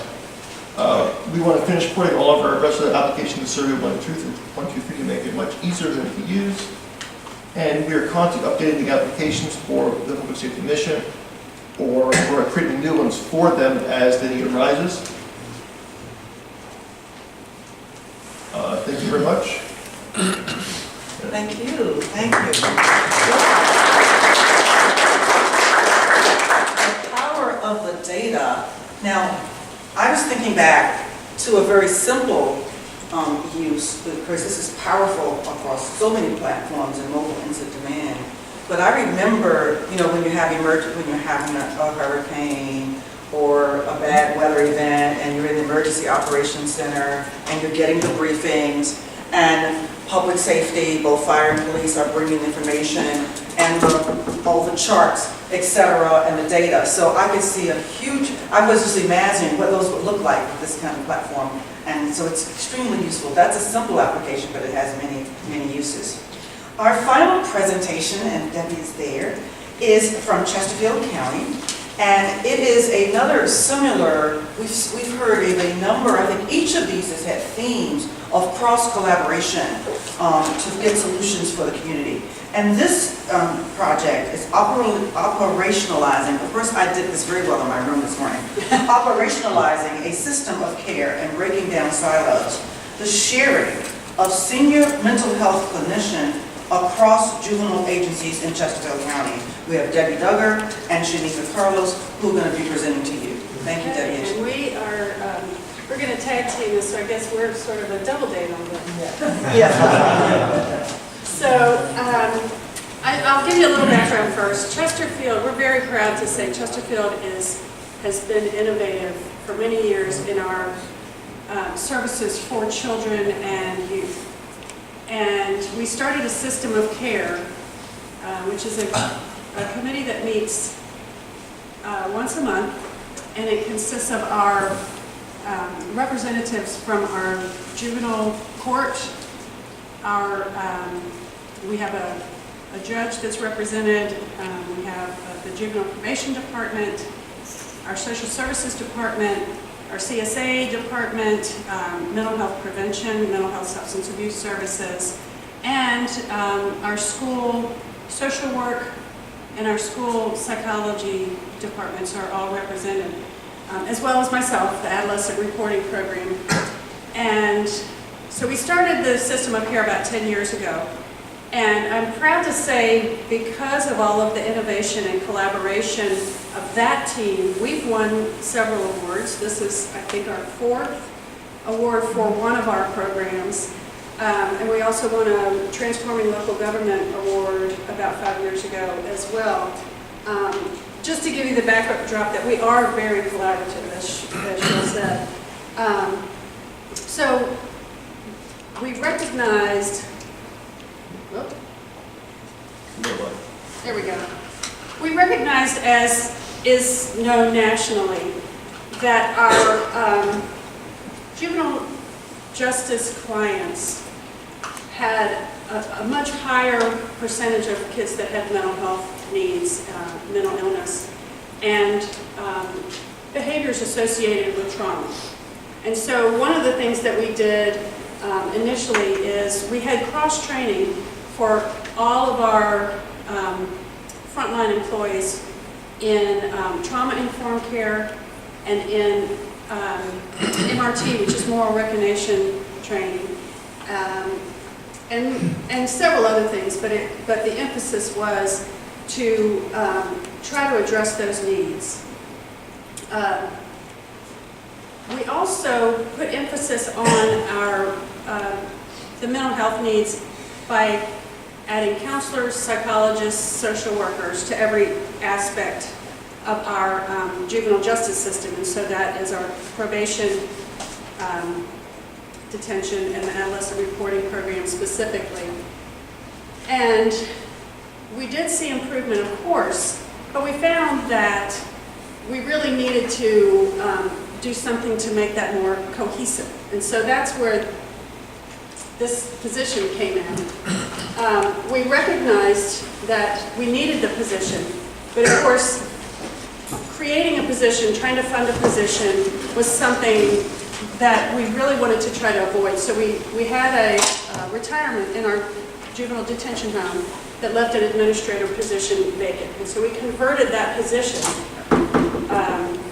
S5: We want to finish putting all of our rest of the application to Survey 123 to make it much easier than to use. And we are constantly updating the applications for the Public Safety Mission, or we're creating new ones for them as the need arises. Thank you very much.
S1: Thank you, thank you. The power of the data. Now, I was thinking back to a very simple use, because this is powerful across so many platforms and mobile incident demand. But I remember, when you have when you're having a hurricane or a bad weather event, and you're in the emergency operations center, and you're getting the briefings, and public safety, both fire and police, are bringing information, and all the charts, etc., and the data. So I could see I was just imagining what those would look like with this kind of platform. And so it's extremely useful. That's a simple application, but it has many, many uses. Our final presentation, and Debbie is there, is from Chesterfield County. And it is another similar, we've heard of a number, I think each of these has had themes of cross-collaboration to get solutions for the community. And this project is operationalizing, of course I did this very well in my room this morning, operationalizing a system of care and breaking down silos, the sharing of senior mental health clinician across juvenile agencies in Chesterfield County. We have Debbie Duggar and Shenika who are going to be presenting to you. Thank you, Debbie.
S6: And we're going to tag team this, so I guess we're sort of a double date on this.
S1: Yes.
S6: So I'll give you a little background first. Chesterfield, we're very proud to say Chesterfield has been innovative for many years in our services for children and youth. And we started a system of care, which is a committee that meets once a month, and it consists of our representatives from our juvenile court, we have a judge that's represented, we have the juvenile probation department, our social services department, our CSA department, mental health prevention, mental health substance abuse services, and our school social work and our school psychology departments are all represented, as well as myself, the Adolescent reporting program. And so we started the system of care about 10 years ago. And I'm proud to say, because of all of the innovation and collaboration of that team, we've won several awards. This is, I think, our 4th award for one of our programs. And we also won a Transforming Local Government Award about 5 years ago as well. Just to give you the backdrop that we are very collaborative, as Sheryl said. So we recognized, whoop, there we go. We recognized, as is known nationally, that our juvenile justice clients had a much higher percentage of kids that had mental health needs, mental illness, and behaviors associated with trauma. And so one of the things that we did initially is we had cross-training for all of our frontline employees in trauma-informed care and in MRT, which is moral recognition training, and several other things, but the emphasis was to try to address those needs. We also put emphasis on the mental health needs by adding counselors, psychologists, social workers to every aspect of our juvenile justice system. And so that is our probation, detention, and the adolescent reporting program specifically. And we did see improvement, of course, but we found that we really needed to do something to make that more cohesive. And so that's where this position came in. We recognized that we needed the position, but of course, creating a position, trying to fund a position was something that we really wanted to try to avoid. So we had a retirement in our juvenile detention home that left an administrator position vacant. And so we converted that position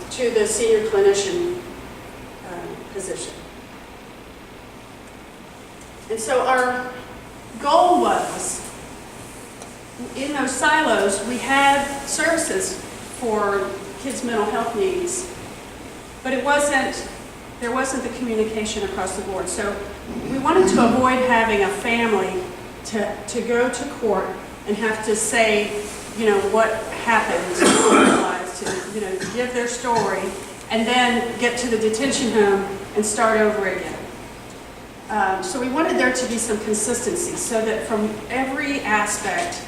S6: to the senior clinician position. And so our goal was, in those silos, we had services for kids' mental health needs, but there wasn't the communication across the board. So we wanted to avoid having a family to go to court and have to say, what happened in their lives, to, give their story, and then get to the detention home and start over again. So we wanted there to be some consistency so that from every aspect,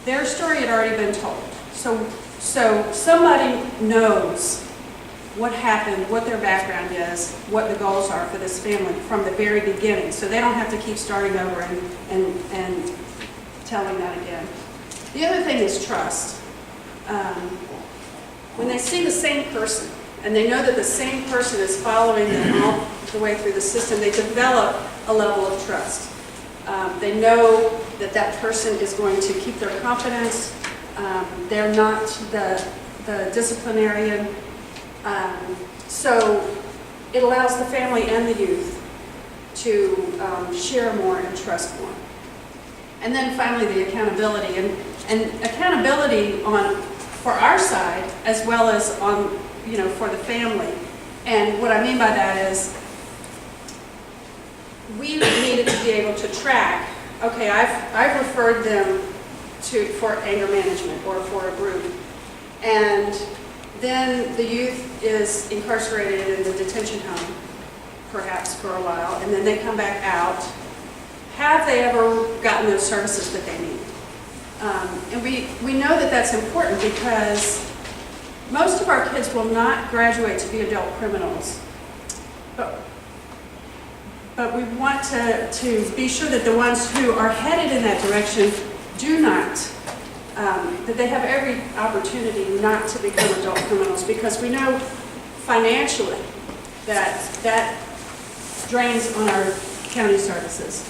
S6: their story had already been told. So somebody knows what happened, what their background is, what the goals are for this family from the very beginning, so they don't have to keep starting over and telling that again. The other thing is trust. When they see the same person, and they know that the same person is following them all the way through the system, they develop a level of trust. They know that that person is going to keep their confidence. They're not the disciplinarian. So it allows the family and the youth to share more and trust more. And then finally, the accountability. And accountability for our side as well as for the family. And what I mean by that is we needed to be able to track, okay, I've referred them for anger management or for a group. And then the youth is incarcerated in the detention home. perhaps for a while, and then they come back out. Have they ever gotten those services that they need? And we know that that's important because most of our kids will not graduate to be adult criminals. But we want to be sure that the ones who are headed in that direction do not, that they have every opportunity not to become adult criminals, because we know financially that drains on our county services.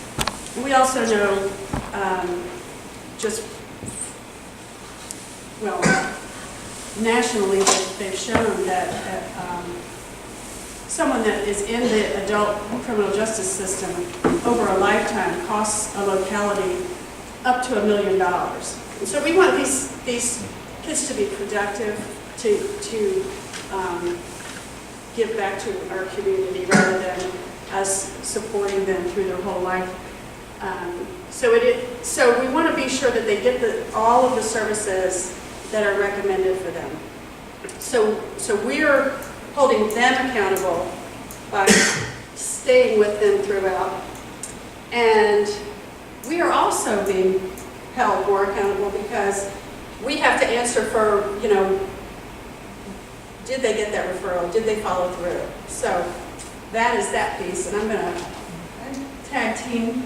S6: And we also know nationally they've shown that someone that is in the adult criminal justice system over a lifetime costs a locality up to $1 million. And so we want these kids to be productive, to give back to our community rather than us supporting them through their whole life. So we want to be sure that they get all of the services that are recommended for them. So we're holding them accountable by staying with them throughout. And we are also being held more accountable because we have to answer for, did they get that referral? Did they follow through? So that is that piece, and I'm going to tag team.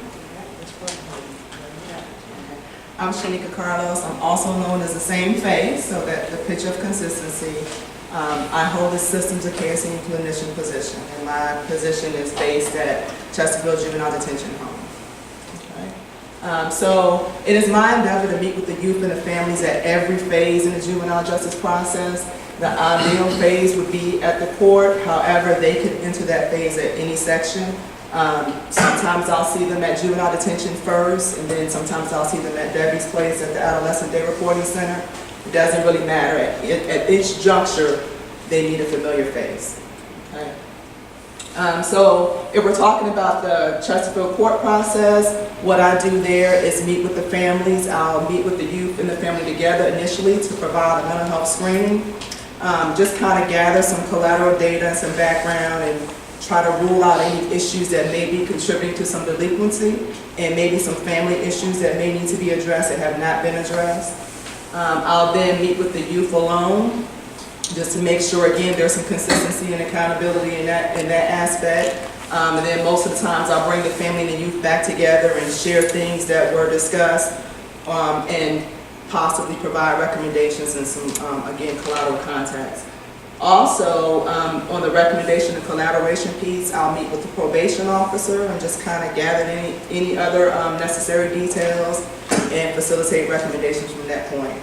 S7: I'm Shenika Carlos. I'm also known as the same face, so that the picture of consistency. I hold the Systems of Care Senior Clinician position, and my position is based at Chesterfield Juvenile Detention Home. Okay. So it is my endeavor to meet with the youth and the families at every phase in the juvenile justice process. The ideal phase would be at the court. However, they could enter that phase at any section. Sometimes I'll see them at juvenile detention first, and then sometimes I'll see them at Debbie's place at the Adolescent Day Reporting Center. It doesn't really matter. At each juncture, they need a familiar face. Okay. So if we're talking about the Chesterfield court process, what I do there is meet with the families. I'll meet with the youth and the family together initially to provide a mental health screening. Just kind of gather some collateral data and some background and try to rule out any issues that may be contributing to some delinquency and maybe some family issues that may need to be addressed that have not been addressed. I'll then meet with the youth alone just to make sure, again, there's some consistency and accountability in that aspect. And then most of the times I'll bring the family and the youth back together and share things that were discussed and possibly provide recommendations and some, again, collateral contacts. Also, on the recommendation and collaboration piece, I'll meet with the probation officer and just kind of gather any other necessary details and facilitate recommendations from that point.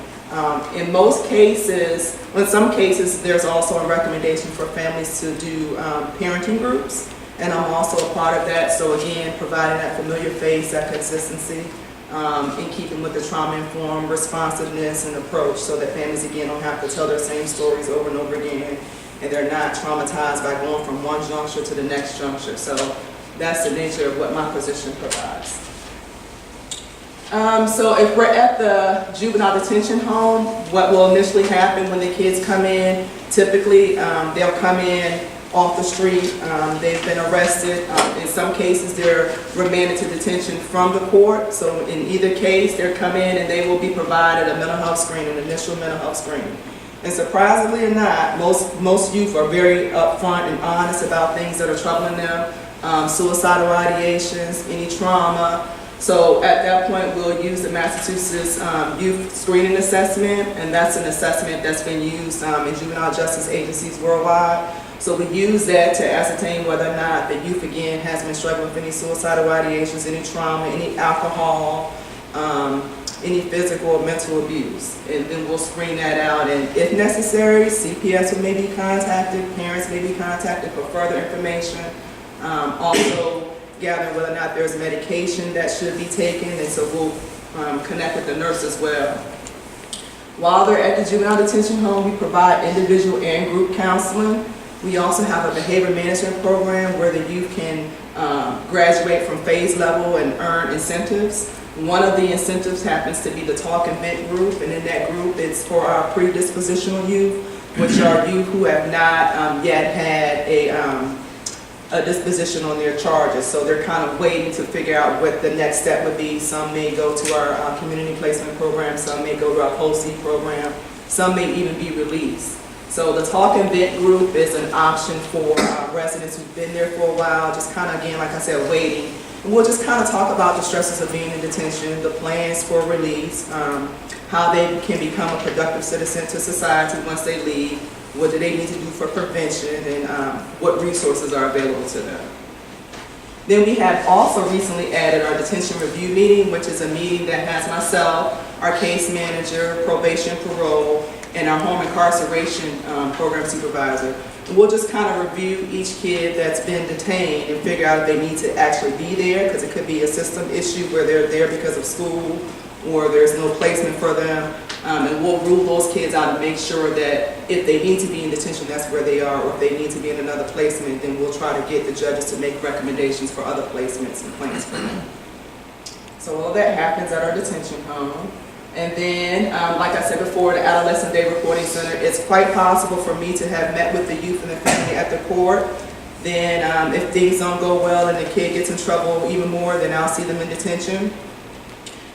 S7: In most cases, in some cases, there's also a recommendation for families to do parenting groups, and I'm also a part of that. So again, providing that familiar face, that consistency, in keeping with the trauma-informed responsiveness and approach so that families, again, don't have to tell their same stories over and over again, and they're not traumatized by going from one juncture to the next juncture. So that's the nature of what my position provides. So if we're at the juvenile detention home, what will initially happen when the kids come in, typically they'll come in off the street, they've been arrested. In some cases, they're remanded to detention from the court. So in either case, they're come in and they will be provided a mental health screen, an initial mental health screen. And surprisingly or not, most youth are very upfront and honest about things that are troubling them, suicidal ideations, any trauma. So at that point, we'll use the Massachusetts Youth Screening Assessment, and that's an assessment that's been used in juvenile justice agencies worldwide. So we use that to ascertain whether or not the youth, again, has been struggling with any suicidal ideations, any trauma, any alcohol, any physical or mental abuse. And then we'll screen that out, and if necessary, CPS may be contacted, parents may be contacted for further information. Also, gather whether or not there's medication that should be taken, and so we'll connect with the nurse as well. While they're at the juvenile detention home, we provide individual and group counseling. We also have a behavior management program where the youth can graduate from phase level and earn incentives. One of the incentives happens to be the talk and vent group, and in that group it's for our predispositional youth, which are youth who have not yet had a a disposition on their charges. So they're kind of waiting to figure out what the next step would be. Some may go to our community placement program, some may go to our post-C program, some may even be released. So the talk and vent group is an option for residents who've been there for a while, just kind of, again, like I said, waiting. And we'll just kind of talk about the stresses of being in detention, the plans for release, how they can become a productive citizen to society once they leave, what do they need to do for prevention, and what resources are available to them. Then we have also recently added our detention review meeting, which is a meeting that has myself, our case manager, probation, parole, and our home incarceration program supervisor. And we'll just kind of review each kid that's been detained and figure out if they need to actually be there, because it could be a system issue where they're there because of school or there's no placement for them. And we'll rule those kids out and make sure that if they need to be in detention, that's where they are, or if they need to be in another placement, then we'll try to get the judges to make recommendations for other placements and plans for them. So all that happens at our detention home. And then, like I said before, the Adolescent Day Reporting Center, it's quite possible for me to have met with the youth and the family at the court. Then if things don't go well and the kid gets in trouble even more, then I'll see them in detention.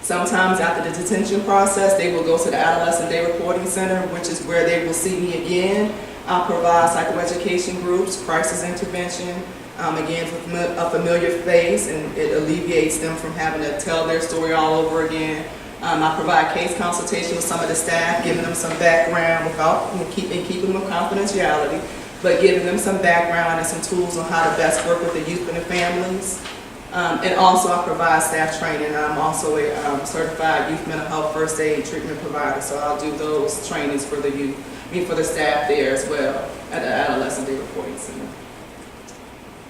S7: Sometimes after the detention process, they will go to the Adolescent Day Reporting Center, which is where they will see me again. I'll provide psychoeducation groups, crisis intervention, again with a familiar face, and it alleviates them from having to tell their story all over again. I provide case consultation with some of the staff, giving them some background without keeping them confidentiality, but giving them some background and some tools on how to best work with the youth and the families. And also I provide staff training. I'm also a certified youth mental health first aid treatment provider, so I'll do those trainings for the youth, for the staff there as well at the Adolescent Day Reporting Center.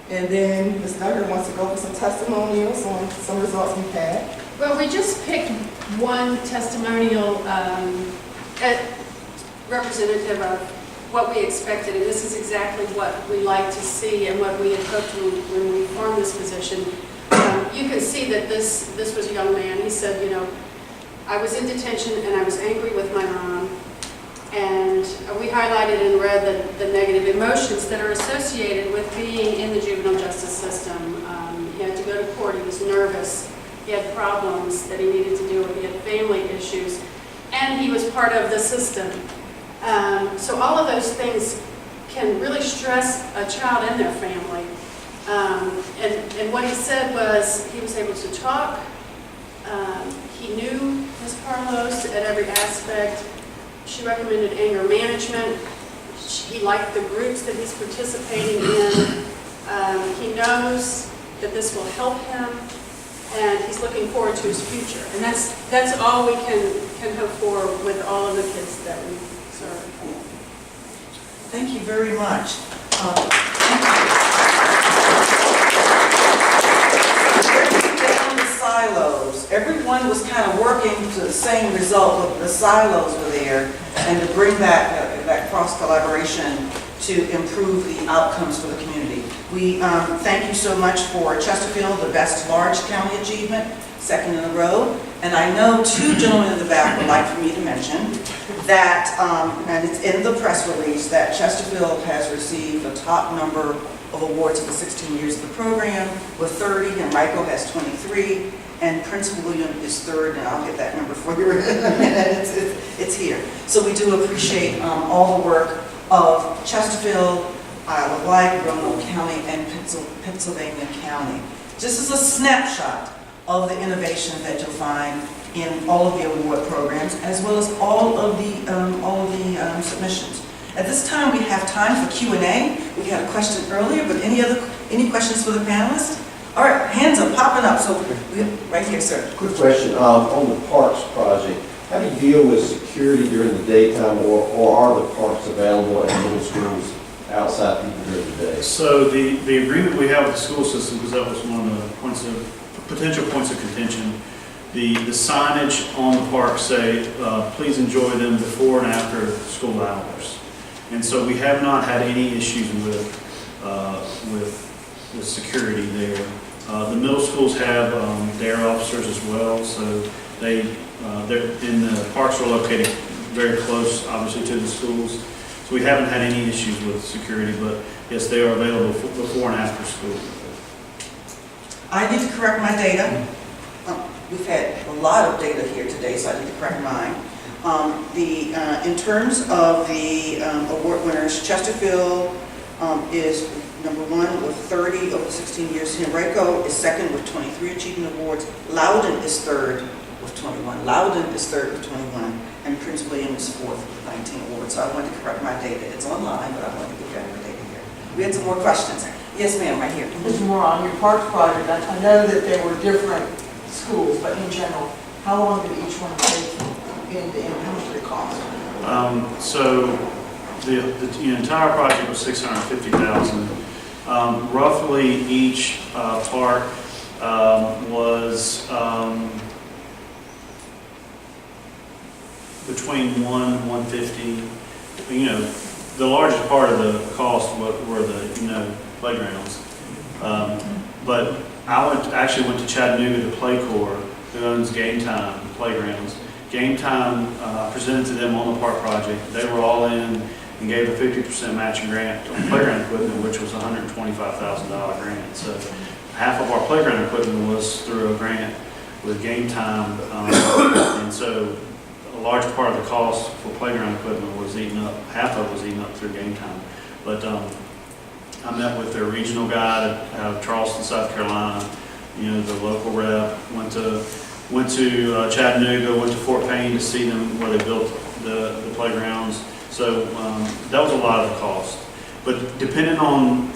S7: And then Ms. Duggar wants to go over some testimonials on some results we've had.
S6: Well, we just picked one testimonial representative of what we expected, and this is exactly what we like to see and what we had hoped when we formed this position. You can see that this was a young man. He said, you know, I was in detention and I was angry with my mom, and we highlighted and read the negative emotions that are associated with being in the juvenile justice system. He had to go to court, he was nervous, he had problems that he needed to deal with, he had family issues, and he was part of the system. So all of those things can really stress a child and their family. And what he said was he was able to talk, he knew Ms. Carlos at every aspect. She recommended anger management. He liked the groups that he's participating in. He knows that this will help him, and he's looking forward to his future. And that's all we can hope for with all of the kids that we serve.
S1: Thank you very much. Down the silos, everyone was kind of working to the same result, but the silos were there, and to bring that cross-collaboration to improve the outcomes for the community. We thank you so much for Chesterfield, the best large county achievement, second in a row. And I know two gentlemen in the back would like for me to mention that, and it's in the press release, that Chesterfield has received the top number of awards for the 16 years of the program, with 30, and VACo has 23, and Prince William is third, and I'll get that number for you in a minute. It's here. So we do appreciate all the work of Chesterfield, Isle of Wight, Roanoke County, and Pittsylvania County. Just as a snapshot of the innovation that you'll find in all of the award programs, as well as all of the submissions. At this time, we have time for Q&A. We had a question earlier, but any questions for the panelists? All right, hands are popping up. So right here, sir.
S8: Quick question on the parks project. How do you deal with security during the daytime, or are the parks available at middle schools outside people during the day?
S2: So the agreement we have with the school system, because that was one of the potential points of contention, the signage on the park say, please enjoy them before and after school hours. And so we have not had any issues with the security there. The middle schools have their officers as well, so they're in the parks are located very close, obviously, to the schools. So we haven't had any issues with security, but yes, they are available before and after school.
S1: I need to correct my data. We've had a lot of data here today, so I need to correct mine. In terms of the award winners, Chesterfield is number 1 with 30 over 16 years. Henrico is second with 23 achievement awards. Loudon is third with 21. Loudon is third with 21. And Prince William is fourth with 19 awards. So I wanted to correct my data. It's online, but I wanted to get better data here. We had some more questions. Yes, ma'am, right here.
S9: This is more on your parks project. I know that there were different schools, but in general, how long did each one take and how much did it cost?
S2: So the entire project was $650,000. Roughly each park was between $1 and $150. You know, the largest part of the cost were the playgrounds. But I actually went to Chattanooga to Play Corps, who owns Game Time Playgrounds. Game Time presented to them on the park project. They were all in and gave a 50% matching grant on playground equipment, which was a $125,000 grant. So half of our playground equipment was through a grant with Game Time, and so a large part of the cost for playground equipment was eaten up. Half of it was eaten up through Game Time. But I met with their regional guy out of Charleston, South Carolina. The local rep went to Chattanooga, went to Fort Payne to see them where they built the playgrounds. So that was a lot of the cost. But depending on,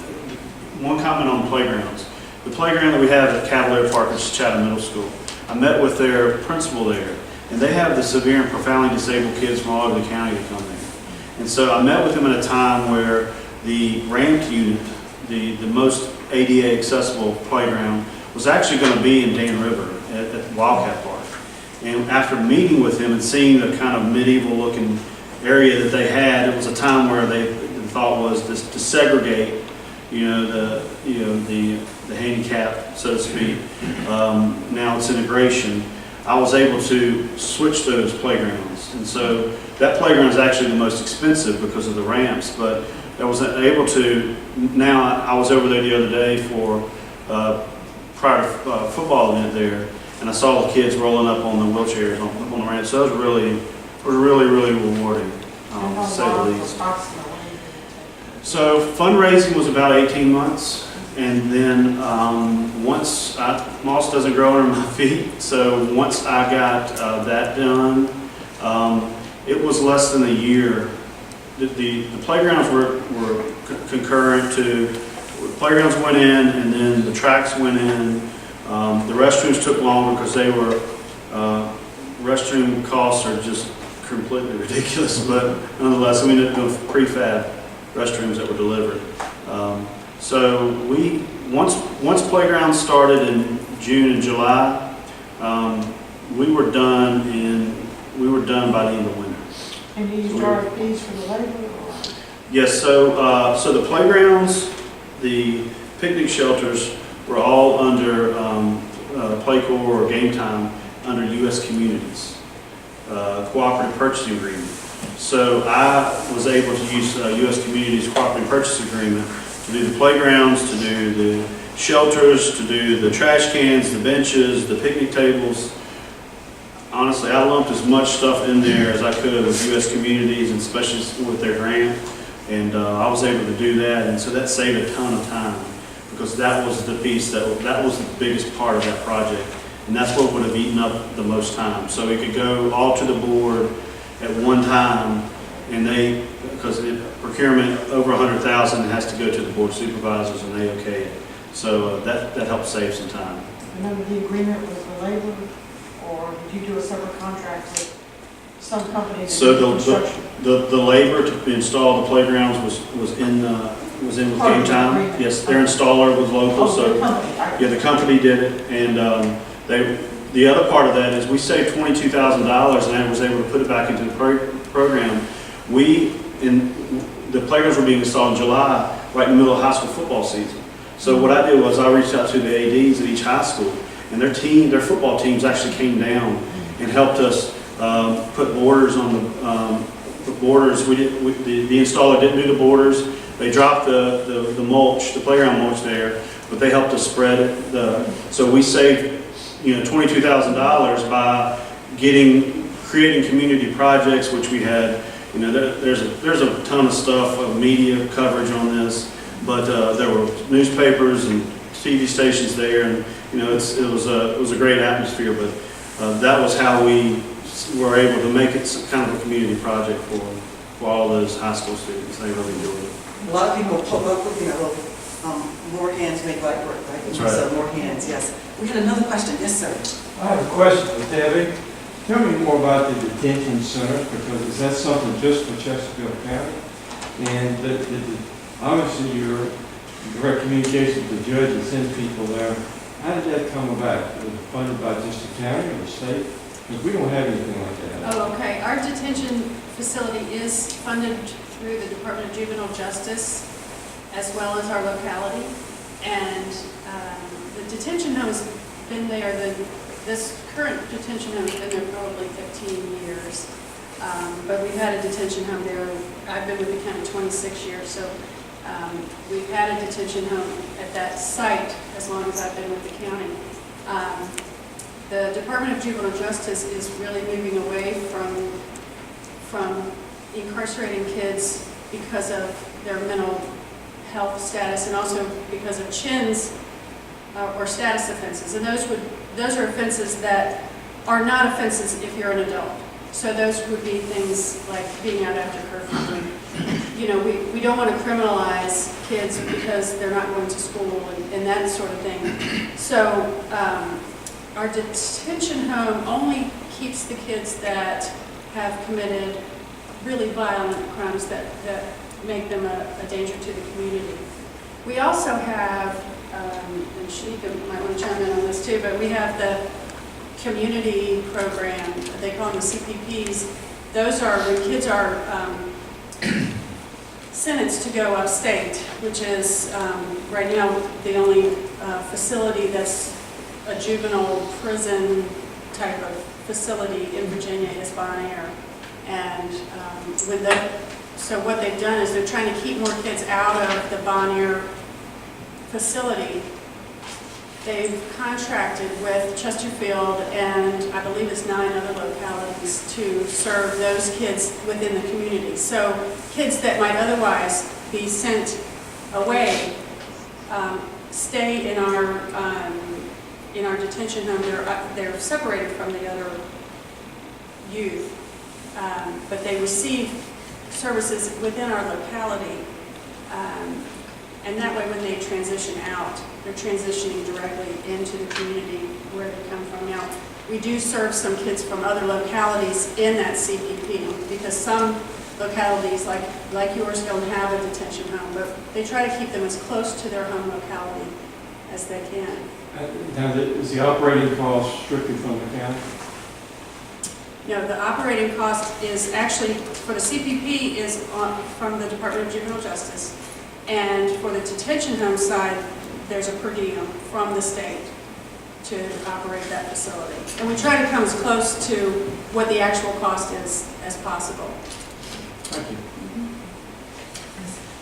S2: one comment on playgrounds. The playground that we have at Cavalier Park is Chatham Middle School. I met with their principal there, and they have the severe and profoundly disabled kids from all over the county that come there. And so I met with them at a time where the ramped unit, the most ADA accessible playground, was actually going to be in Dan River at Wildcat Park. And after meeting with him and seeing the kind of medieval looking area that they had, it was a time where the thought was to segregate, the handicap, so to speak. Now it's integration. I was able to switch those playgrounds. And so that playground is actually the most expensive because of the ramps, but I was able to, now I was over there the other day for prior to football event there, and I saw the kids rolling up on the wheelchairs on the ramp. So it was really rewarding, to say the least. So fundraising was about 18 months, and then once moss doesn't grow under my feet, so once I got that done, it was less than a year. The playgrounds were concurrent to, playgrounds went in and then the tracks went in. The restrooms took longer because they were, restroom costs are just completely ridiculous, but nonetheless, we ended up doing prefab restrooms that were delivered. So once playgrounds started in June and July, we were done by the end of winter.
S9: And you used RFPs for the labor?
S2: Yes, so the playgrounds, the picnic shelters were all under Play Corps or Game Time under U.S. Communities, cooperative purchasing agreement. So I was able to use U.S. Communities cooperative purchase agreement to do the playgrounds, to do the shelters, to do the trash cans, the benches, the picnic tables. Honestly, I lumped as much stuff in there as I could with U.S. Communities, and especially with their grant, and I was able to do that, and so that saved a ton of time, because that was the piece that was the biggest part of that project, and that's what would have eaten up the most time. So it could go all to the board at one time, and because procurement over $100,000 has to go to the board of supervisors, and they okay it. So that helped save some time.
S9: Remember the agreement was for labor, or did you do a separate contract with some company?
S2: So the labor to install the playgrounds was in with Game Time. Yes, their installer was local, so yeah, the company did it, and the other part of that is we saved $22,000, and I was able to put it back into the program. The playgrounds were being installed in July, right in the middle of high school football season. So what I did was I reached out to the ADs at each high school, and their football teams actually came down and helped us put borders on the borders, the installer didn't do the borders. They dropped the mulch, the playground mulch there, but they helped us spread it. So we saved, $22,000 by creating community projects, which we had. There's a ton of stuff, media coverage on this, but there were newspapers and TV stations there, and it was a great atmosphere. But that was how we were able to make it kind of a community project for all those high school students. They really enjoyed it.
S1: A lot of people pop up with, more hands make light work, right?
S2: That's right.
S1: So more hands, yes. We had another question. Yes, sir.
S10: I have a question for Debbie. Tell me more about the detention center, because is that something just for Chesterfield County? And obviously your direct communication with the judge and send people there. How did that come about? Was it funded by just the county or the state? Because we don't have anything like that.
S6: Oh, okay. Our detention facility is funded through the Department of Juvenile Justice as well as our locality. And the detention home has been there, this current detention home has been there probably 15 years. But we've had a detention home there. I've been with the county 26 years, so we've had a detention home at that site as long as I've been with the county. The Department of Juvenile Justice is really moving away from incarcerating kids because of their mental health status and also because of chins or status offenses. And those are offenses that are not offenses if you're an adult. So those would be things like being out after curfew. We don't want to criminalize kids because they're not going to school and that sort of thing. So our detention home only keeps the kids that have committed really violent crimes that make them a danger to the community. We also have, and Shenika might want to chime in on this too, but we have the community program, they call them the CPPs. Those are when kids are sentenced to go upstate, which is right now the only facility that's a juvenile prison type of facility in Virginia is Bon Air. And so what they've done is they're trying to keep more kids out of the Bon Air facility. They've contracted with Chesterfield and I believe it's 9 other localities to serve those kids within the community. So kids that might otherwise be sent away stay in our detention home. They're separated from the other youth, but they receive services within our locality. And that way when they transition out, they're transitioning directly into the community where they come from. Now, we do serve some kids from other localities in that CPP because some localities like yours don't have a detention home, but they try to keep them as close to their home locality as they can.
S10: Now, is the operating cost strictly from the county?
S6: No, the operating cost is actually, for the CPP, is from the Department of Juvenile Justice. And for the detention home side, there's a per diem from the state to operate that facility. And we try to come as close to what the actual cost is as possible.
S10: Thank you.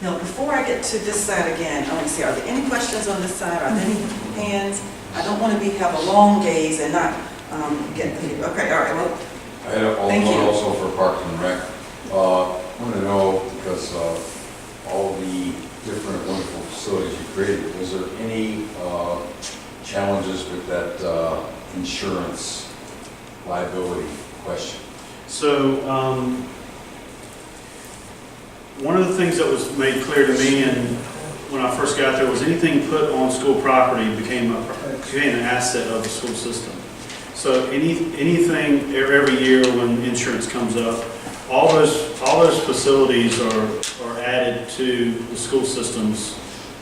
S1: Now, before I get to this side again, I want to see, are there any questions on this side? Are there any hands? I don't want to have a long gaze and not get the, okay, all right, well,
S11: I have
S1: thank you.
S11: also for Parks and Rec. I want to know, because all the different wonderful facilities you created, was there any challenges with that insurance liability question?
S2: So, one of the things that was made clear to me and when I first got there was anything put on school property became an asset of the school system. So anything every year when insurance comes up, all those facilities are added to the school system's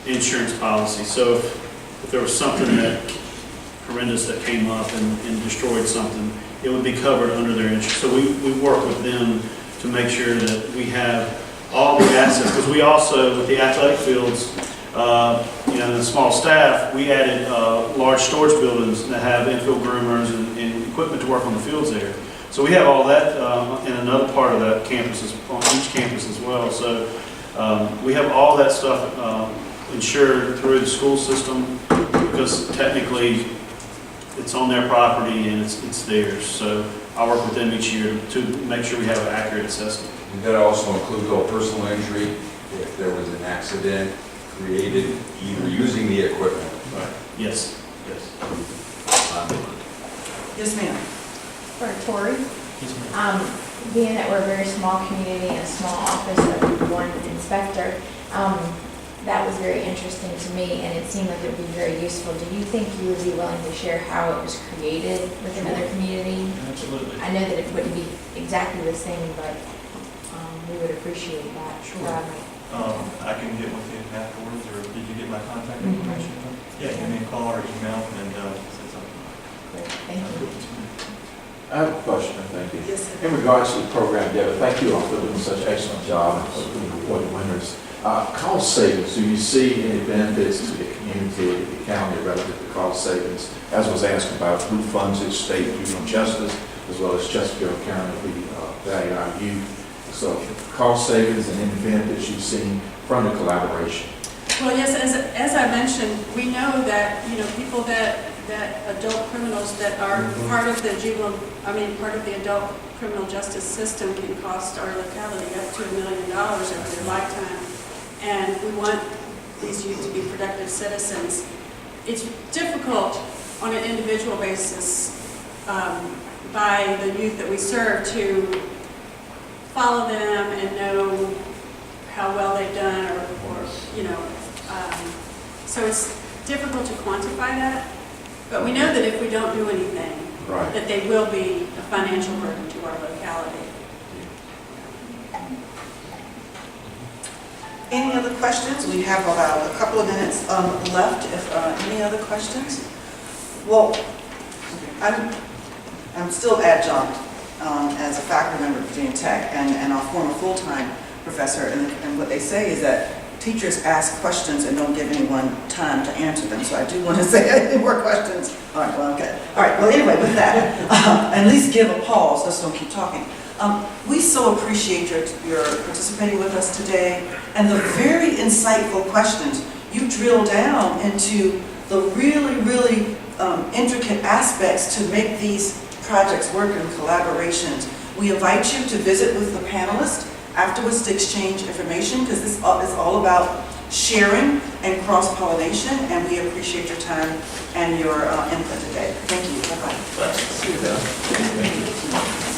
S2: insurance policy. So if there was something that horrendous that came up and destroyed something, it would be covered under their insurance. So we work with them to make sure that we have all the assets, because we also, with the athletic fields, the small staff, we added large storage buildings that have infield groomers and equipment to work on the fields there. So we have all that in another part of that campus, on each campus as well. So we have all that stuff insured through the school system because technically it's on their property and it's theirs. So I work with them each year to make sure we have an accurate assessment.
S11: Did that also include all personal injury if there was an accident created either using the equipment?
S2: Right. Yes. Yes.
S1: Yes, ma'am.
S12: For Tory, being that we're a very small community and a small office of one inspector, that was very interesting to me, and it seemed like it would be very useful. Do you think you would be willing to share how it was created with another community?
S2: Absolutely.
S12: I know that it wouldn't be exactly the same, but we would appreciate that.
S2: Sure.
S4: I can get with you afterwards, or did you get my contact information? Yeah, give me a call or email and say something.
S12: Great, thank you.
S13: I have a question, thank you.
S1: Yes, sir.
S13: In regards to the program, Deborah, thank you all for doing such an excellent job and for being awarded winners. Cost savings, do you see any benefits to the community, the county, relative to cost savings? As was asked about who funds it, state, juvenile justice, as well as Chesterfield County, we value our youth. So cost savings and any benefits you've seen from the collaboration?
S6: Well, yes, as I mentioned, we know that, people that adult criminals that are part of the part of the adult criminal justice system can cost our locality up to $1 million over their lifetime. And we want these youth to be productive citizens. It's difficult on an individual basis by the youth that we serve to follow them and know how well they've done or so it's difficult to quantify that, but we know that if we don't do anything,
S13: Right.
S6: that they will be a financial burden to our locality.
S1: Any other questions? We have about a couple of minutes left. If any other questions? Well, I'm still adjunct as a faculty member at Virginia Tech and our former full-time professor, and what they say is that teachers ask questions and don't give anyone time to answer them. So I do want to say any more questions. All right, well, okay. All right, well, anyway, with that, at least give a pause, just don't keep talking. We so appreciate your participating with us today and the very insightful questions. You drill down into the really, really intricate aspects to make these projects work in collaborations. We invite you to visit with the panelists afterwards to exchange information, because this is all about sharing and cross-pollination, and we appreciate your time and your input today. Thank you. Bye-bye.
S13: Thank you.